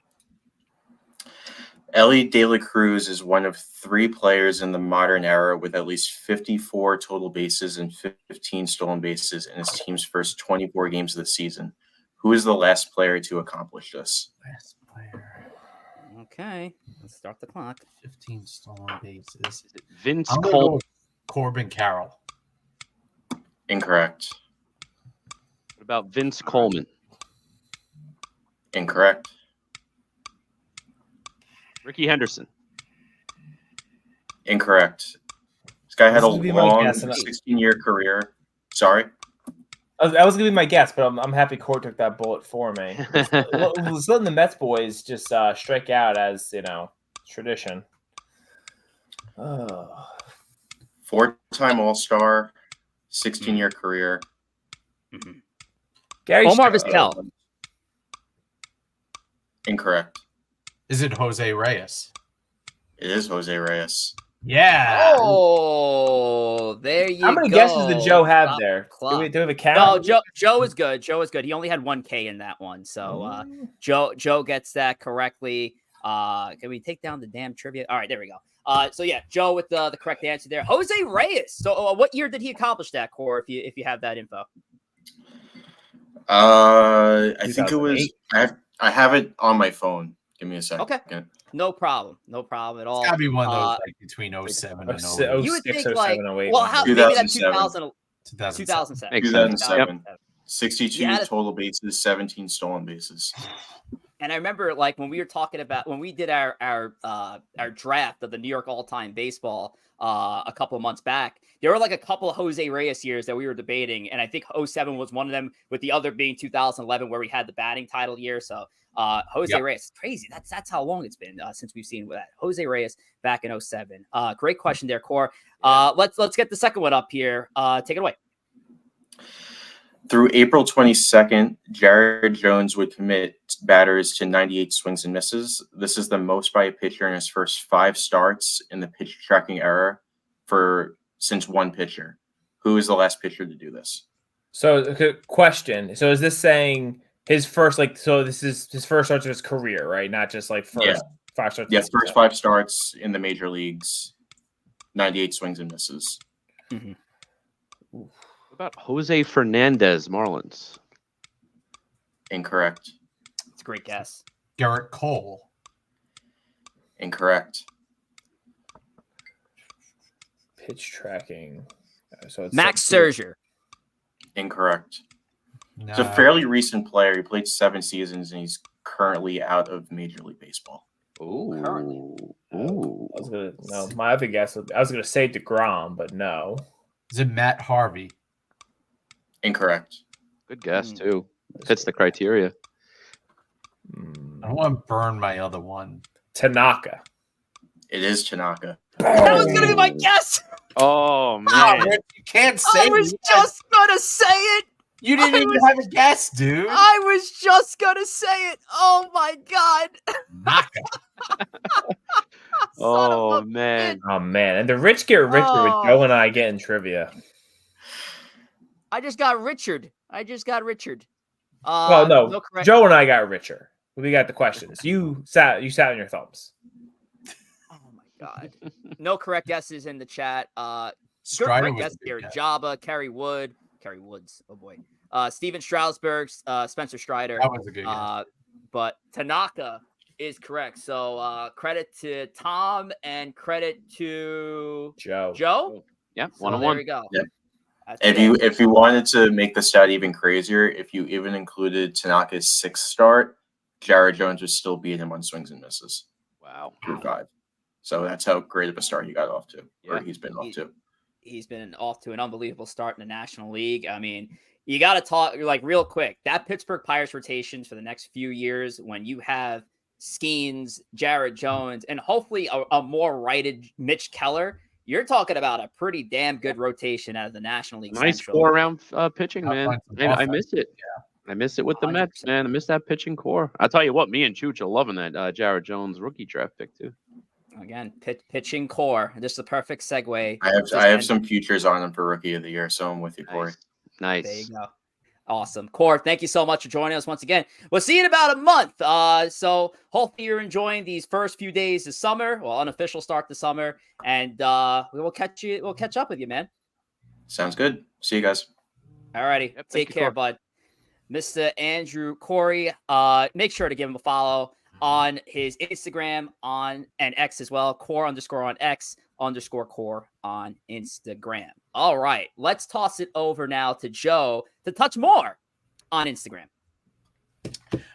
Ellie De La Cruz is one of 3 players in the modern era with at least 54 total bases and 15 stolen bases in his team's first 24 games of the season. Who is the last player to accomplish this? Last player. Okay, let's start the clock. 15 stolen bases. Is it Vince I'm Cole? go Corbin Carroll. Incorrect. What about Vince Coleman? Incorrect. Ricky Henderson. Incorrect. This guy had a long long 16-year career. Sorry? That was going to be my guess, but I'm happy Khore took that bullet for me. Let's letting the Mets boys just strike out as, tradition. Oh. 4-time All-Star, 16-year career. Mm-hmm. Gary Omar Vizquel. Incorrect. Is it Jose Reyes? It is Jose Reyes. Yeah. Oh, there you go. How many guesses did Joe have there? Do we have a count? No, Joe is good. Joe is good. He only had 1 K in that one. So Joe gets that correctly. Can we take down the damn trivia? All right, there we go. So yeah, Joe with the correct answer there. Jose Reyes. So what year did he accomplish that, Khore, if you have that info? I think it was I have it on my phone. Give me a second. Okay. No problem at all. It's gotta be one of those like between 07 and 08. You would 06, think like, 07, 08. well, maybe that 2007. 2007. 62 total bases, 17 stolen bases. And I remember like when we were talking about when we did our draft of the New York all-time baseball a couple of months back, there were like a couple of Jose Reyes years that we were debating, and I think 07 was one of them, with the other being 2011 where we had the batting title year. So Jose Reyes, crazy. That's how long it's been since we've seen that. Jose Reyes back in 07. Great question there, Khore. Let's get the second one up here. Take it away. Through April 22nd, Jared Jones would commit batters to 98 swings and misses. This is the most by a pitcher in his first 5 starts in the pitch tracking era since one pitcher. Who is the last pitcher to do this? So, question. So, is this saying his first, so this is his first starts of his career, right? Not just like first 5 starts. Yeah, first 5 starts in the major leagues, 98 swings and misses. Mm-hmm. What about Jose Fernandez, Marlins? Incorrect. It's a great guess. Garrett Cole. Incorrect. Pitch tracking. So it's Max Scherzer. Incorrect. No. He's a fairly recent player. He played 7 seasons, and he's currently out of Major League Baseball. Ooh. Ooh. My other guess I was gonna say DeGrom, but no. Is it Matt Harvey? Incorrect. Good guess too. Fits the criteria. I don't want to burn my other one. Tanaka. It is Tanaka. That was gonna be my guess. Oh man, You can't say. I was just gonna say it. You didn't even have a guess, dude. I was just gonna say it. Oh my god. Naka. oh man. Oh man, and the rich get richer with Joe and I getting trivia. I just got Richard. Oh no, Joe and I got richer. We got the questions. You sat on your thumbs. Oh my god. No correct guesses in the chat. Strider good guess here. Jabba, Kerry Woods. Oh boy. Steven Strasburg, Spencer Strider. That was a good guess. But Tanaka is correct. So credit to Tom and credit to Joe. Yeah, so 1-1. There we go. Yeah. If you wanted to make the stat even crazier, if you even included Tanaka's 6th start, Jared Jones would still beat him on swings and misses. Wow. Through 5. So that's how great of a start he got off to, or he's been off to. He's been off to an unbelievable start in the National League. I mean, you got to talk like real quick. That Pittsburgh Pirates rotation for the next few years, when you have Skeens, Jared Jones, and hopefully a more righted Mitch Keller, you're talking about a pretty damn good rotation out of the National League. Nice Central. 4-round pitching, man. I miss it. Yeah. I miss it with the 100%. Mets, man. I miss that pitching core. I'll tell you what, me and Chooch are loving that Jared Jones rookie draft pick, too. Again, pitching core. This is the perfect segue. I have some futures on him for rookie of the year, so I'm with you, Corey. Nice. There you go. Awesome. Core, thank you so much for joining us once again. We'll see you in about a month. So hopefully you're enjoying these first few days of summer. Well, unofficial start to summer. And we'll catch up with you, man. Sounds good. See you guys. All righty. Yep, Take care, bud. Mr. Andrew Corey. Make sure to give him a follow on his Instagram and X as well. Core _ on X _ core on Instagram. All right, let's toss it over now to Joe to touch more on Instagram.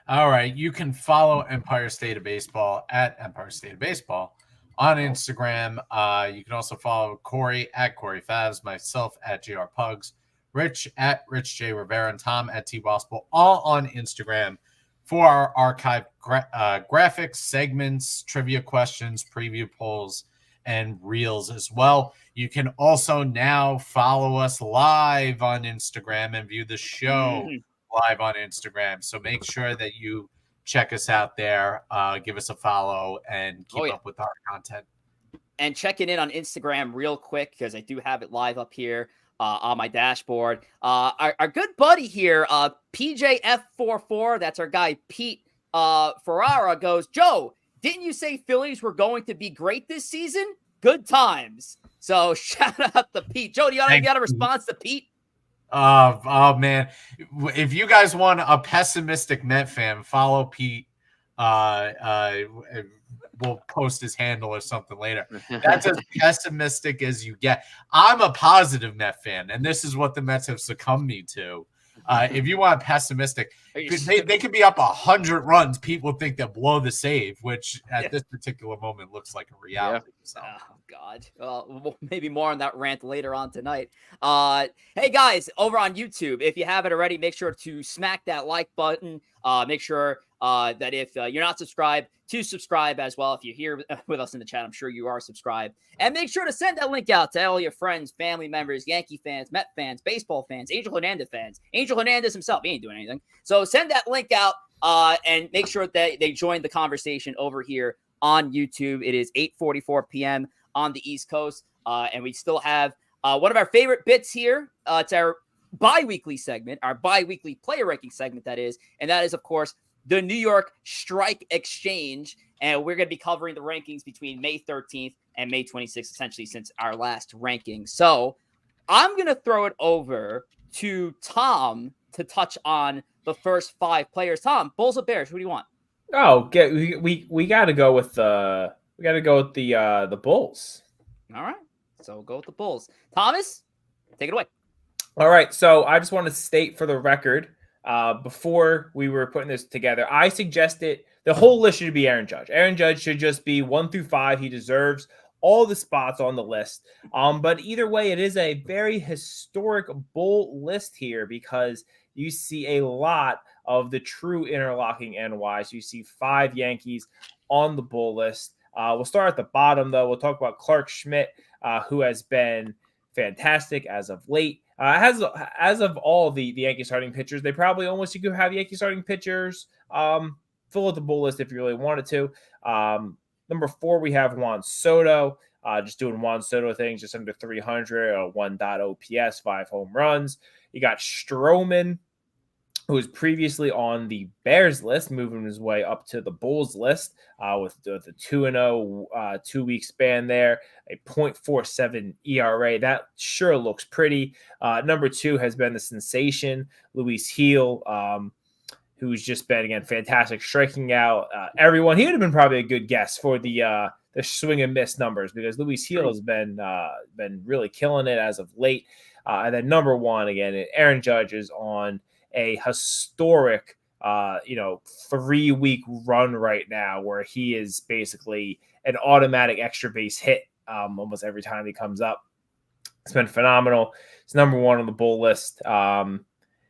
All right, you can follow Empire State of Baseball at Empire State of Baseball on Instagram. You can also follow Corey at Corey Favs, myself at JR Pugs, Rich at Rich J Rivera, and Tom at T Wospil, all on Instagram for our archived graphics, segments, trivia questions, preview polls, and reels as well. You can also now follow us live on Instagram and view the show live on Instagram. So make sure that you check us out there, give us a follow, and keep up with our content. And checking in on Instagram real quick, because I do have it live up here on my dashboard. Our good buddy here, PJF44, that's our guy Pete Ferrara, goes, Joe, didn't you say Phillies were going to be great this season? Good times. So shout out to Pete. Joe, do you got a response to Pete? Oh man, if you guys want a pessimistic Met fan, follow Pete. We'll post his handle or something later. That's as pessimistic as you get. I'm a positive Met fan, and this is what the Mets have succumbed me to. If you want pessimistic, they could be up 100 runs. People think they'll blow the save, which at this particular moment looks like a reality. Yeah. So. Oh, God. Well, maybe more on that rant later on tonight. Hey, guys, over on YouTube, if you haven't already, make sure to smack that like button. Make sure that if you're not subscribed, to subscribe as well. If you're here with us in the chat, I'm sure you are subscribed. And make sure to send that link out to all your friends, family members, Yankee fans, Met fans, baseball fans, Angel Hernandez fans. Angel Hernandez himself, he ain't doing anything. So send that link out and make sure that they join the conversation over here on YouTube. It is 8:44 p.m. on the East Coast. And we still have one of our favorite bits here. It's our bi-weekly segment, our bi-weekly player ranking segment, that is. And that is, of course, the New York Strike Exchange. And we're going to be covering the rankings between May 13th and May 26th, essentially, since our last ranking. So I'm going to throw it over to Tom to touch on the first 5 players. Tom, Bulls or Bears, who do you want? Oh, we got to go with the Bulls. All right. So we'll go with the Bulls. Thomas, take it away. All right. So I just want to state for the record, before we were putting this together, I suggested the whole list should be Aaron Judge. Aaron Judge should just be 1 through 5. He deserves all the spots on the list. But either way, it is a very historic Bull list here because you see a lot of the true interlocking NYs. You see 5 Yankees on the Bull list. We'll start at the bottom, though. We'll talk about Clark Schmidt, who has been fantastic as of late. As of all the Yankee starting pitchers, they probably almost you could have Yankee starting pitchers fill out the Bull list if you really wanted to. Number 4, we have Juan Soto, just doing Juan Soto things, just under 300, 1.0 OPS, 5 home runs. You got Stroman, who was previously on the Bears list, moving his way up to the Bulls list with the 2-0 2-week span there, a 0.47 ERA. That sure looks pretty. Number 2 has been the sensation, Luis Gil, who's just been, again, fantastic, striking out everyone. He would have been probably a good guess for the swing and miss numbers because Luis Gil has been really killing it as of late. And then number 1, again, Aaron Judge is on a historic, 3-week run right now where he is basically an automatic extra base hit almost every time he comes up. It's been phenomenal. It's number 1 on the Bull list. And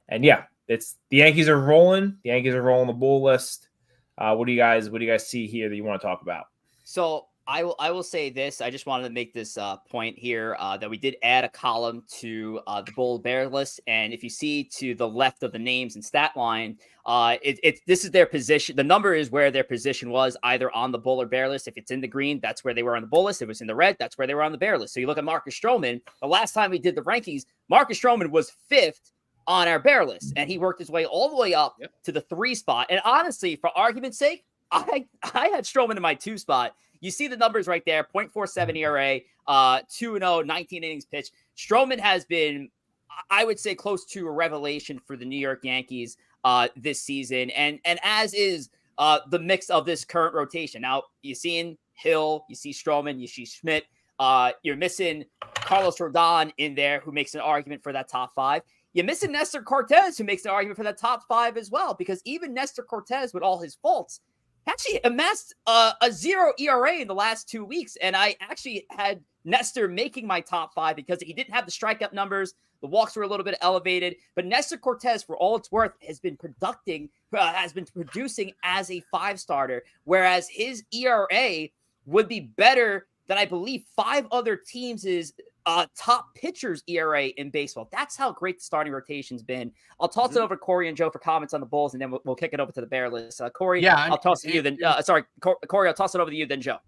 yeah, it's the Yankees are rolling. The Yankees are rolling the Bull list. What do you guys see here that you want to talk about? So I will say this. I just wanted to make this point here that we did add a column to the Bull Bear list, and if you see to the left of the names and stat line, this is their position. The number is where their position was either on the Bull or Bear list. If it's in the green, that's where they were on the Bull list. If it was in the red, that's where they were on the Bear list. So you look at Marcus Stroman. The last time we did the rankings, Marcus Stroman was 5th on our Bear list, and he worked his way all the way up to the 3 spot. And honestly, for argument's sake, I had Stroman in my 2 spot. You see the numbers right there, 0.47 ERA, 2-0, 19 innings pitched. Stroman has been, I would say, close to a revelation for the New York Yankees this season, and as is the mix of this current rotation. Now, you're seeing Hill, you see Stroman, you see Schmidt. You're missing Carlos Rodon in there, who makes an argument for that top 5. You're missing Nestor Cortez, who makes an argument for that top 5 as well, because even Nestor Cortez, with all his faults, actually amassed a 0 ERA in the last 2 weeks. And I actually had Nestor making my top 5 because he didn't have the strikeout numbers. The walks were a little bit elevated, but Nestor Cortez, for all it's worth, has been producing as a 5 starter, whereas his ERA would be better than I believe 5 other teams' top pitchers' ERA in baseball. That's how great the starting rotation's been. I'll toss it over to Corey and Joe for comments on the Bulls, and then we'll kick it over to the Bear list. Corey, I'll toss it to you. Then Corey, I'll toss it over to you. Then Joe.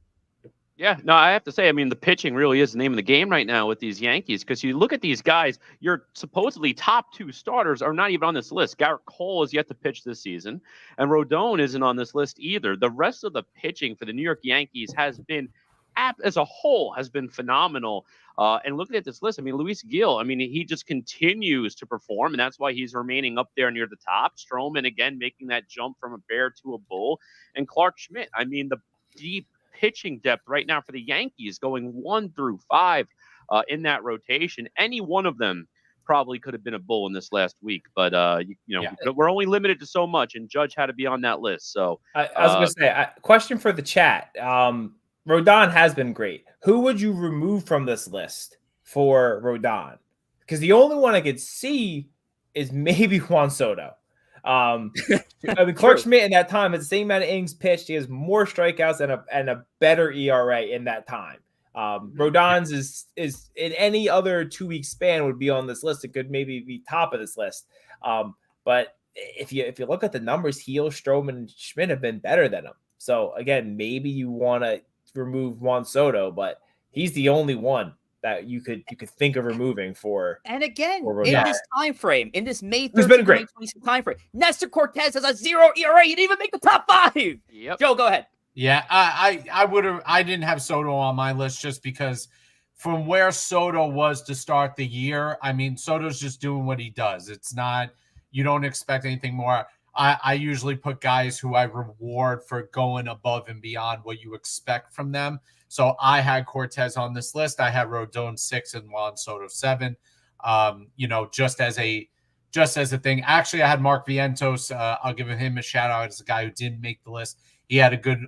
Yeah, no, I have to say, I mean, the pitching really is the name of the game right now with these Yankees, because you look at these guys, your supposedly top 2 starters are not even on this list. Garrett Cole is yet to pitch this season, and Rodon isn't on this list either. The rest of the pitching for the New York Yankees has been, as a whole, has been phenomenal. And looking at this list, I mean, Luis Gil, I mean, he just continues to perform, and that's why he's remaining up there near the top. Stroman, again, making that jump from a Bear to a Bull. And Clark Schmidt, I mean, the deep pitching depth right now for the Yankees, going 1 through 5 in that rotation. Any one of them probably could have been a Bull in this last week, but we're only limited to so much, and Judge had to be on that list. So I was going to say, question for the chat. Rodon has been great. Who would you remove from this list for Rodon? Because the only one I could see is maybe Juan Soto. I mean, Clark Schmidt in that time has the same amount of innings pitched. He has more strikeouts and a better ERA in that time. Rodon's is in any other 2-week span would be on this list. It could maybe be top of this list. But if you look at the numbers, Gil, Stroman, and Schmidt have been better than him. So again, maybe you want to remove Juan Soto, but he's the only one that you could think of removing for. And again, in this time frame, in this May 13th, 2026 time frame, Nestor Cortez has a 0 ERA. He didn't even make the top 5. Yep. Joe, go ahead. Yeah, I didn't have Soto on my list just because from where Soto was to start the year, I mean, Soto's just doing what he does. It's not, you don't expect anything more. I usually put guys who I reward for going above and beyond what you expect from them. So I had Cortez on this list. I had Rodon 6 and Juan Soto 7. Just just as a thing. Actually, I had Mark Vientos. I'll give him a shout out as a guy who didn't make the list. He had a good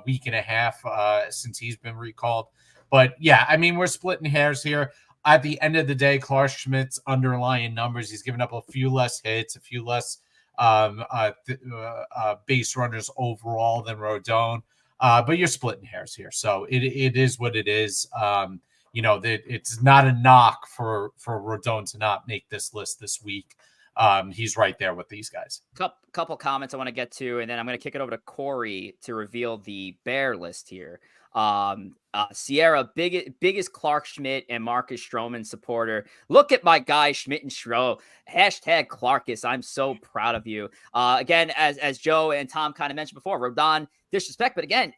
week and a half since he's been recalled. But yeah, I mean, we're splitting hairs here. At the end of the day, Clark Schmidt's underlying numbers, he's given up a few less hits, a few less base runners overall than Rodon. But you're splitting hairs here. So it is what it is. It's not a knock for Rodon to not make this list this week. He's right there with these guys. Couple comments I want to get to, and then I'm going to kick it over to Corey to reveal the bear list here. Sierra, biggest Clark Schmidt and Marcus Stroman supporter. Look at my guy Schmidt and Schro. Hashtag Clarkus. I'm so proud of you. Again, as Joe and Tom kind of mentioned before, Rodon disrespect, but again,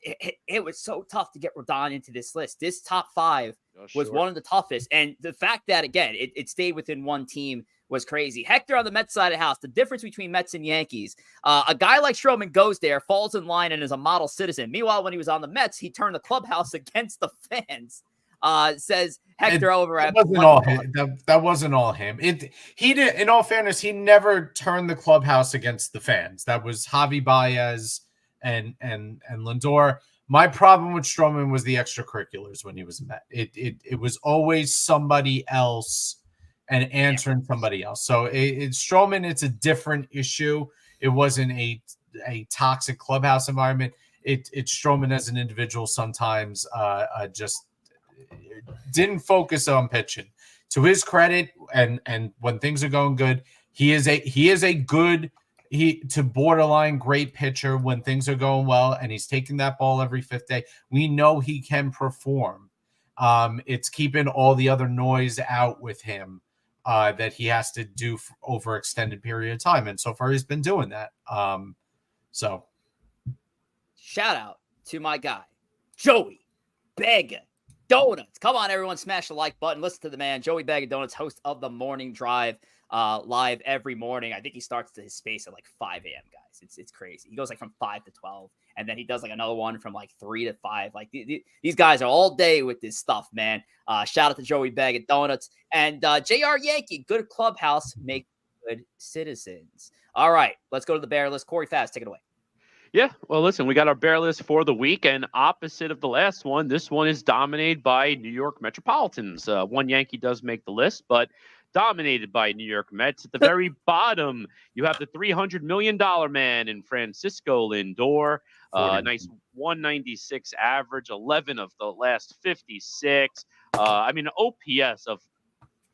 it was so tough to get Rodon into this list. This top 5 was one of the toughest, and the fact that again it stayed within one team was crazy. Hector on the Mets side of the house, the difference between Mets and Yankees. A guy like Stroman goes there, falls in line, and is a model citizen. Meanwhile, when he was on the Mets, he turned the clubhouse against the fans. Says Hector over at that wasn't all him. He did. In all fairness, he never turned the clubhouse against the fans. That was Javi Baez and Lindor. My problem with Stroman was the extracurriculars when he was a Met. It was always somebody else and answering somebody else. So Stroman, it's a different issue. It wasn't a toxic clubhouse environment. It's Stroman as an individual sometimes just didn't focus on pitching. To his credit, and when things are going good, he is a good to borderline great pitcher when things are going well, and he's taking that ball every 5th day. We know he can perform. It's keeping all the other noise out with him that he has to do over extended period of time, and so far he's been doing that. So shout out to my guy Joey Bag Donuts. Come on, everyone, smash the like button. Listen to the man, Joey Bag of Donuts, host of the Morning Drive, live every morning. I think he starts his space at like 5 a.m. guys. It's crazy. He goes like from 5 to 12, and then he does like another one from like 3 to 5. Like these guys are all day with this stuff, man. Shout out to Joey Bag of Donuts and JR Yankee. Good clubhouse, make good citizens. All right, let's go to the bear list. Corey Favs, take it away. Yeah, well, listen, we got our bear list for the week, and opposite of the last one, this one is dominated by New York Metropolitans. One Yankee does make the list, but dominated by New York Mets. At the very bottom, you have the $300 million man in Francisco Lindor. Nice 196 average, 11 of the last 56. OPS of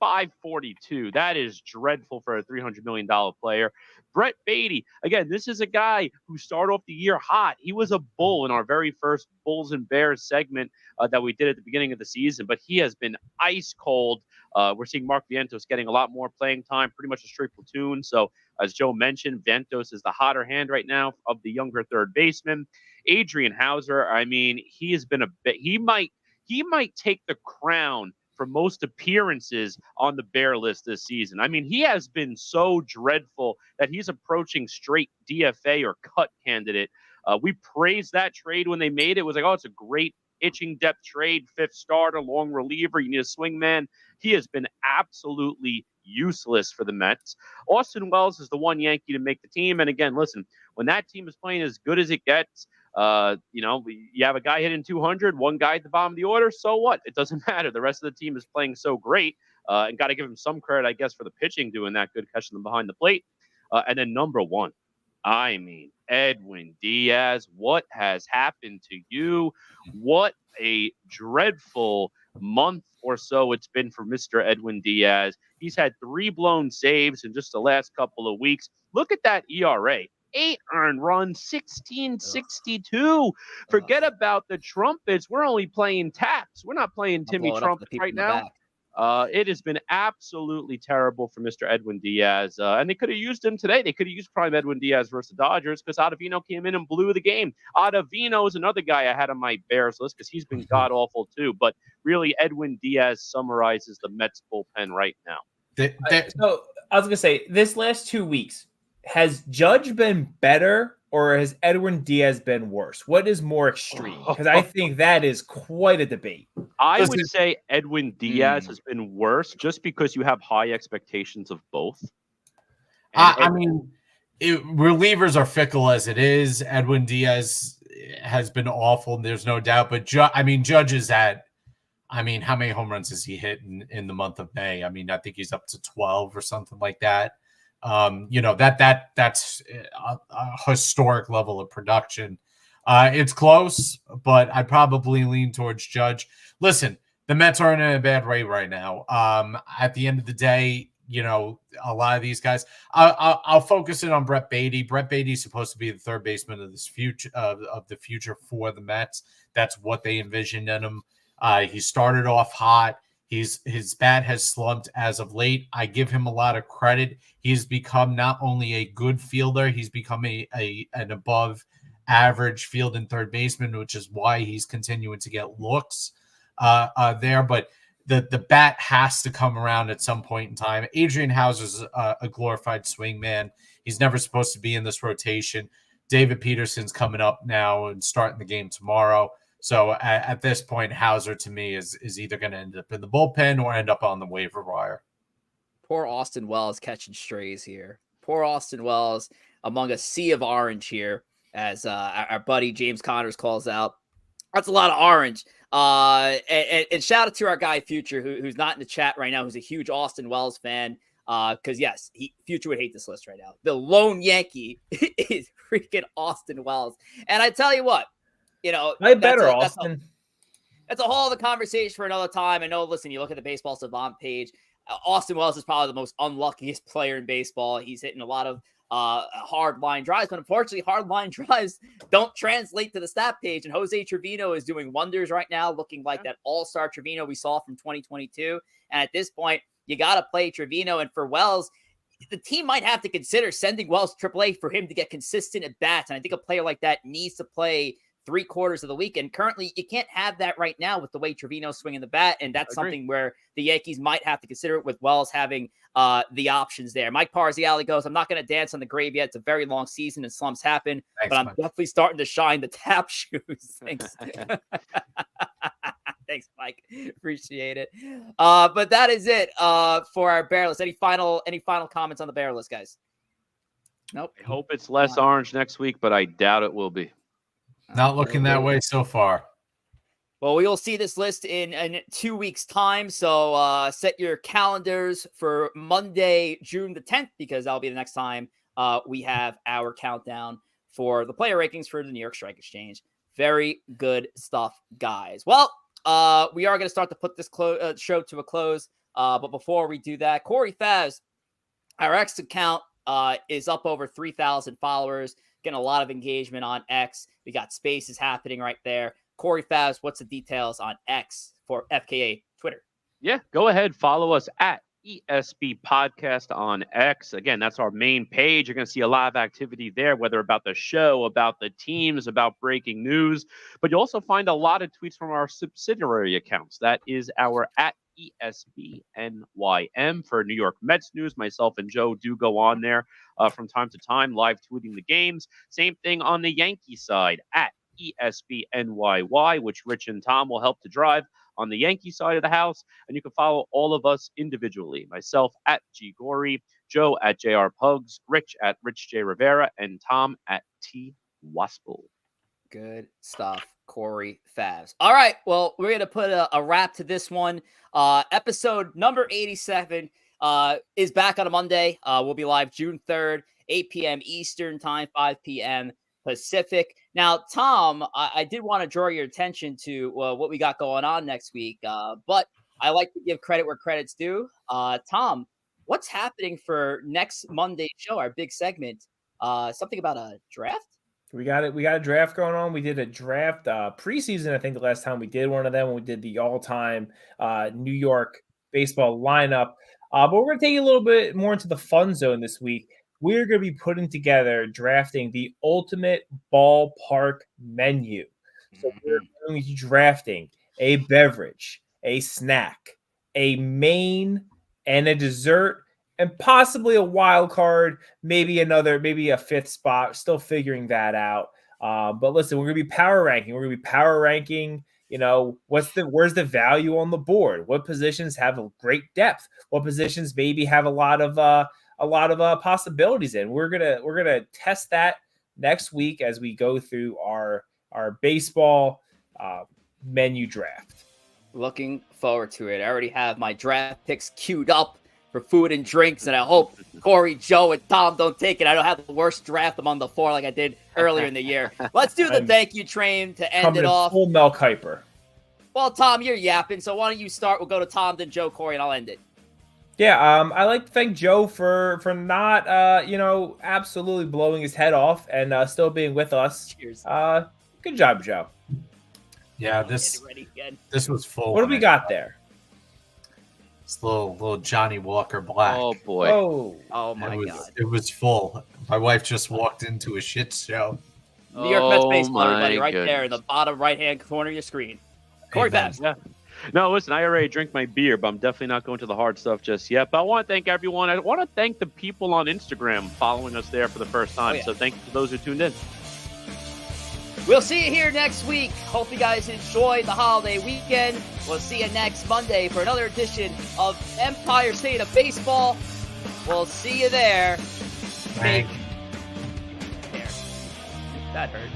542. That is dreadful for a $300 million player. Brett Beatty, again, this is a guy who started off the year hot. He was a bull in our very first Bulls and Bears segment that we did at the beginning of the season, but he has been ice cold. We're seeing Mark Vientos getting a lot more playing time, pretty much a straight platoon. So as Joe mentioned, Vientos is the hotter hand right now of the younger third baseman. Adrian Hauser, I mean, he has been he might take the crown for most appearances on the bear list this season. I mean, he has been so dreadful that he's approaching straight DFA or cut candidate. We praised that trade when they made it. It was like, oh, it's a great itching depth trade, 5th starter, long reliever. You need a swing man. He has been absolutely useless for the Mets. Austin Wells is the one Yankee to make the team. And again, listen, when that team is playing as good as it gets, you have a guy hitting 200, one guy at the bottom of the order. So what? It doesn't matter. The rest of the team is playing so great, and got to give him some credit, I guess, for the pitching doing that good, catching them behind the plate. And then number one, I mean, Edwin Diaz. What has happened to you? What a dreadful month or so it's been for Mr. Edwin Diaz. He's had 3 blown saves in just the last couple of weeks. Look at that ERA. 8 earned runs, 1662. Forget about the trumpets. We're only playing taps. We're not playing Timmy Trumpet right now. It has been absolutely terrible for Mr. Edwin Diaz. And they could have used him today. They could have used prime Edwin Diaz versus the Dodgers because Ottavino came in and blew the game. Ottavino is another guy I had on my Bears list because he's been god-awful too. But really, Edwin Diaz summarizes the Mets bullpen right now. So I was going to say, this last 2 weeks, has Judge been better or has Edwin Diaz been worse? What is more extreme? Because I think that is quite a debate. I would say Edwin Diaz has been worse just because you have high expectations of both. I mean, relievers are fickle as it is. Edwin Diaz has been awful. There's no doubt. But Judge is at. I mean, how many home runs has he hit in the month of May? I mean, I think he's up to 12 or something like that. That's a historic level of production. It's close, but I'd probably lean towards Judge. Listen, the Mets aren't in a bad way right now. At the end of the day, a lot of these guys. I'll focus in on Brett Beatty. Brett Beatty is supposed to be the third baseman of this future of the future for the Mets. That's what they envisioned in him. He started off hot. His bat has slumped as of late. I give him a lot of credit. He's become not only a good fielder, he's become an above average field and third baseman, which is why he's continuing to get looks there. But the bat has to come around at some point in time. Adrian Hauser's a glorified swing man. He's never supposed to be in this rotation. David Peterson's coming up now and starting the game tomorrow. So at this point, Hauser to me is either going to end up in the bullpen or end up on the waiver wire. Poor Austin Wells catching strays here. Poor Austin Wells among a sea of orange here, as our buddy James Connors calls out. That's a lot of orange. And shout out to our guy Future, who's not in the chat right now, who's a huge Austin Wells fan. Because yes, Future would hate this list right now. The lone Yankee is freaking Austin Wells, and I tell you what. Austin. That's a whole other conversation for another time. I know, listen, you look at the Baseball Savant page, Austin Wells is probably the most unluckiest player in baseball. He's hitting a lot of hard line drives, but unfortunately, hard line drives don't translate to the stat page. And Jose Trevino is doing wonders right now, looking like that all-star Trevino we saw from 2022. And at this point, you got to play Trevino. And for Wells, the team might have to consider sending Wells to AAA for him to get consistent at bats. And I think a player like that needs to play 3/4 of the week. And currently, you can't have that right now with the way Trevino's swinging the bat. And that's something where the Yankees might have to consider it with Wells having the options there. Mike Parziale goes, I'm not going to dance on the grave yet. It's a very long season and slumps happen. Thanks, but I'm definitely starting to shine the tap shoes. Thanks. Thanks, Mike. Appreciate it. But that is it for our bear list. Any final comments on the bear list, guys? Nope. I hope it's less orange next week, but I doubt it will be. Not looking that way so far. Well, we will see this list in 2 weeks' time. So set your calendars for Monday, June the 10th, because that'll be the next time we have our countdown for the player rankings for the New York Strike Exchange. Very good stuff, guys. Well, we are going to start to put this show to a close. But before we do that, Corey Favs, our X account is up over 3,000 followers. Getting a lot of engagement on X. We got spaces happening right there. Corey Favs, what's the details on X for FKA Twitter? Yeah, go ahead. Follow us at ESB Podcast on X. Again, that's our main page. You're going to see a lot of activity there, whether about the show, about the teams, about breaking news. But you'll also find a lot of tweets from our subsidiary accounts. That is our at ESBNYM for New York Mets news. Myself and Joe do go on there from time to time, live tweeting the games. Same thing on the Yankee side at ESBNYY, which Rich and Tom will help to drive on the Yankee side of the house. And you can follow all of us individually. Myself at G Gorey, Joe at JR Pugs, Rich at Rich J Rivera, and Tom at T Wospil. Good stuff, Corey Favs. All right, well, we're going to put a wrap to this one. Episode number 87 is back on a Monday. We'll be live June 3rd, 8 p.m. Eastern time, 5 p.m. Pacific. Now, Tom, I did want to draw your attention to what we got going on next week, but I like to give credit where credit's due. Tom, what's happening for next Monday's show, our big segment? Something about a draft? We got it. We got a draft going on. We did a draft preseason. I think the last time we did one of them, we did the all-time New York baseball lineup. But we're going to take you a little bit more into the fun zone this week. We're going to be putting together, drafting the ultimate ballpark menu. So we're going to be drafting a beverage, a snack, a main, and a dessert, and possibly a wild card, maybe a fifth spot. Still figuring that out. But listen, we're going to be power ranking. We're going to be power ranking. Where's the value on the board? What positions have a great depth? What positions maybe have a lot of a lot of possibilities in. We're gonna test that next week as we go through our baseball menu draft. Looking forward to it. I already have my draft picks queued up for food and drinks, and I hope Corey, Joe, and Tom don't take it. I don't have the worst draft among the four like I did earlier in the year. Let's do the thank you train to end it off. Full Mel Kiper. Well, Tom, you're yapping, so why don't you start? We'll go to Tom, then Joe, Corey, and I'll end it. Yeah, I like to thank Joe for not absolutely blowing his head off and still being with us. Cheers. Good job, Joe. Yeah, this was full. What do we got there? This little Johnny Walker Black. Oh boy. Oh my God. It was full. My wife just walked into a shit show. New York Mets baseball, everybody, right there in the bottom right-hand corner of your screen. Corey Favs. Yeah. No, listen, I already drink my beer, but I'm definitely not going to the hard stuff just yet. But I want to thank everyone. I want to thank the people on Instagram following us there for the first time. Yeah. So thank you to those who tuned in. We'll see you here next week. Hope you guys enjoyed the holiday weekend. We'll see you next Monday for another edition of Empire State of Baseball. We'll see you there. Thank Take care. That hurt.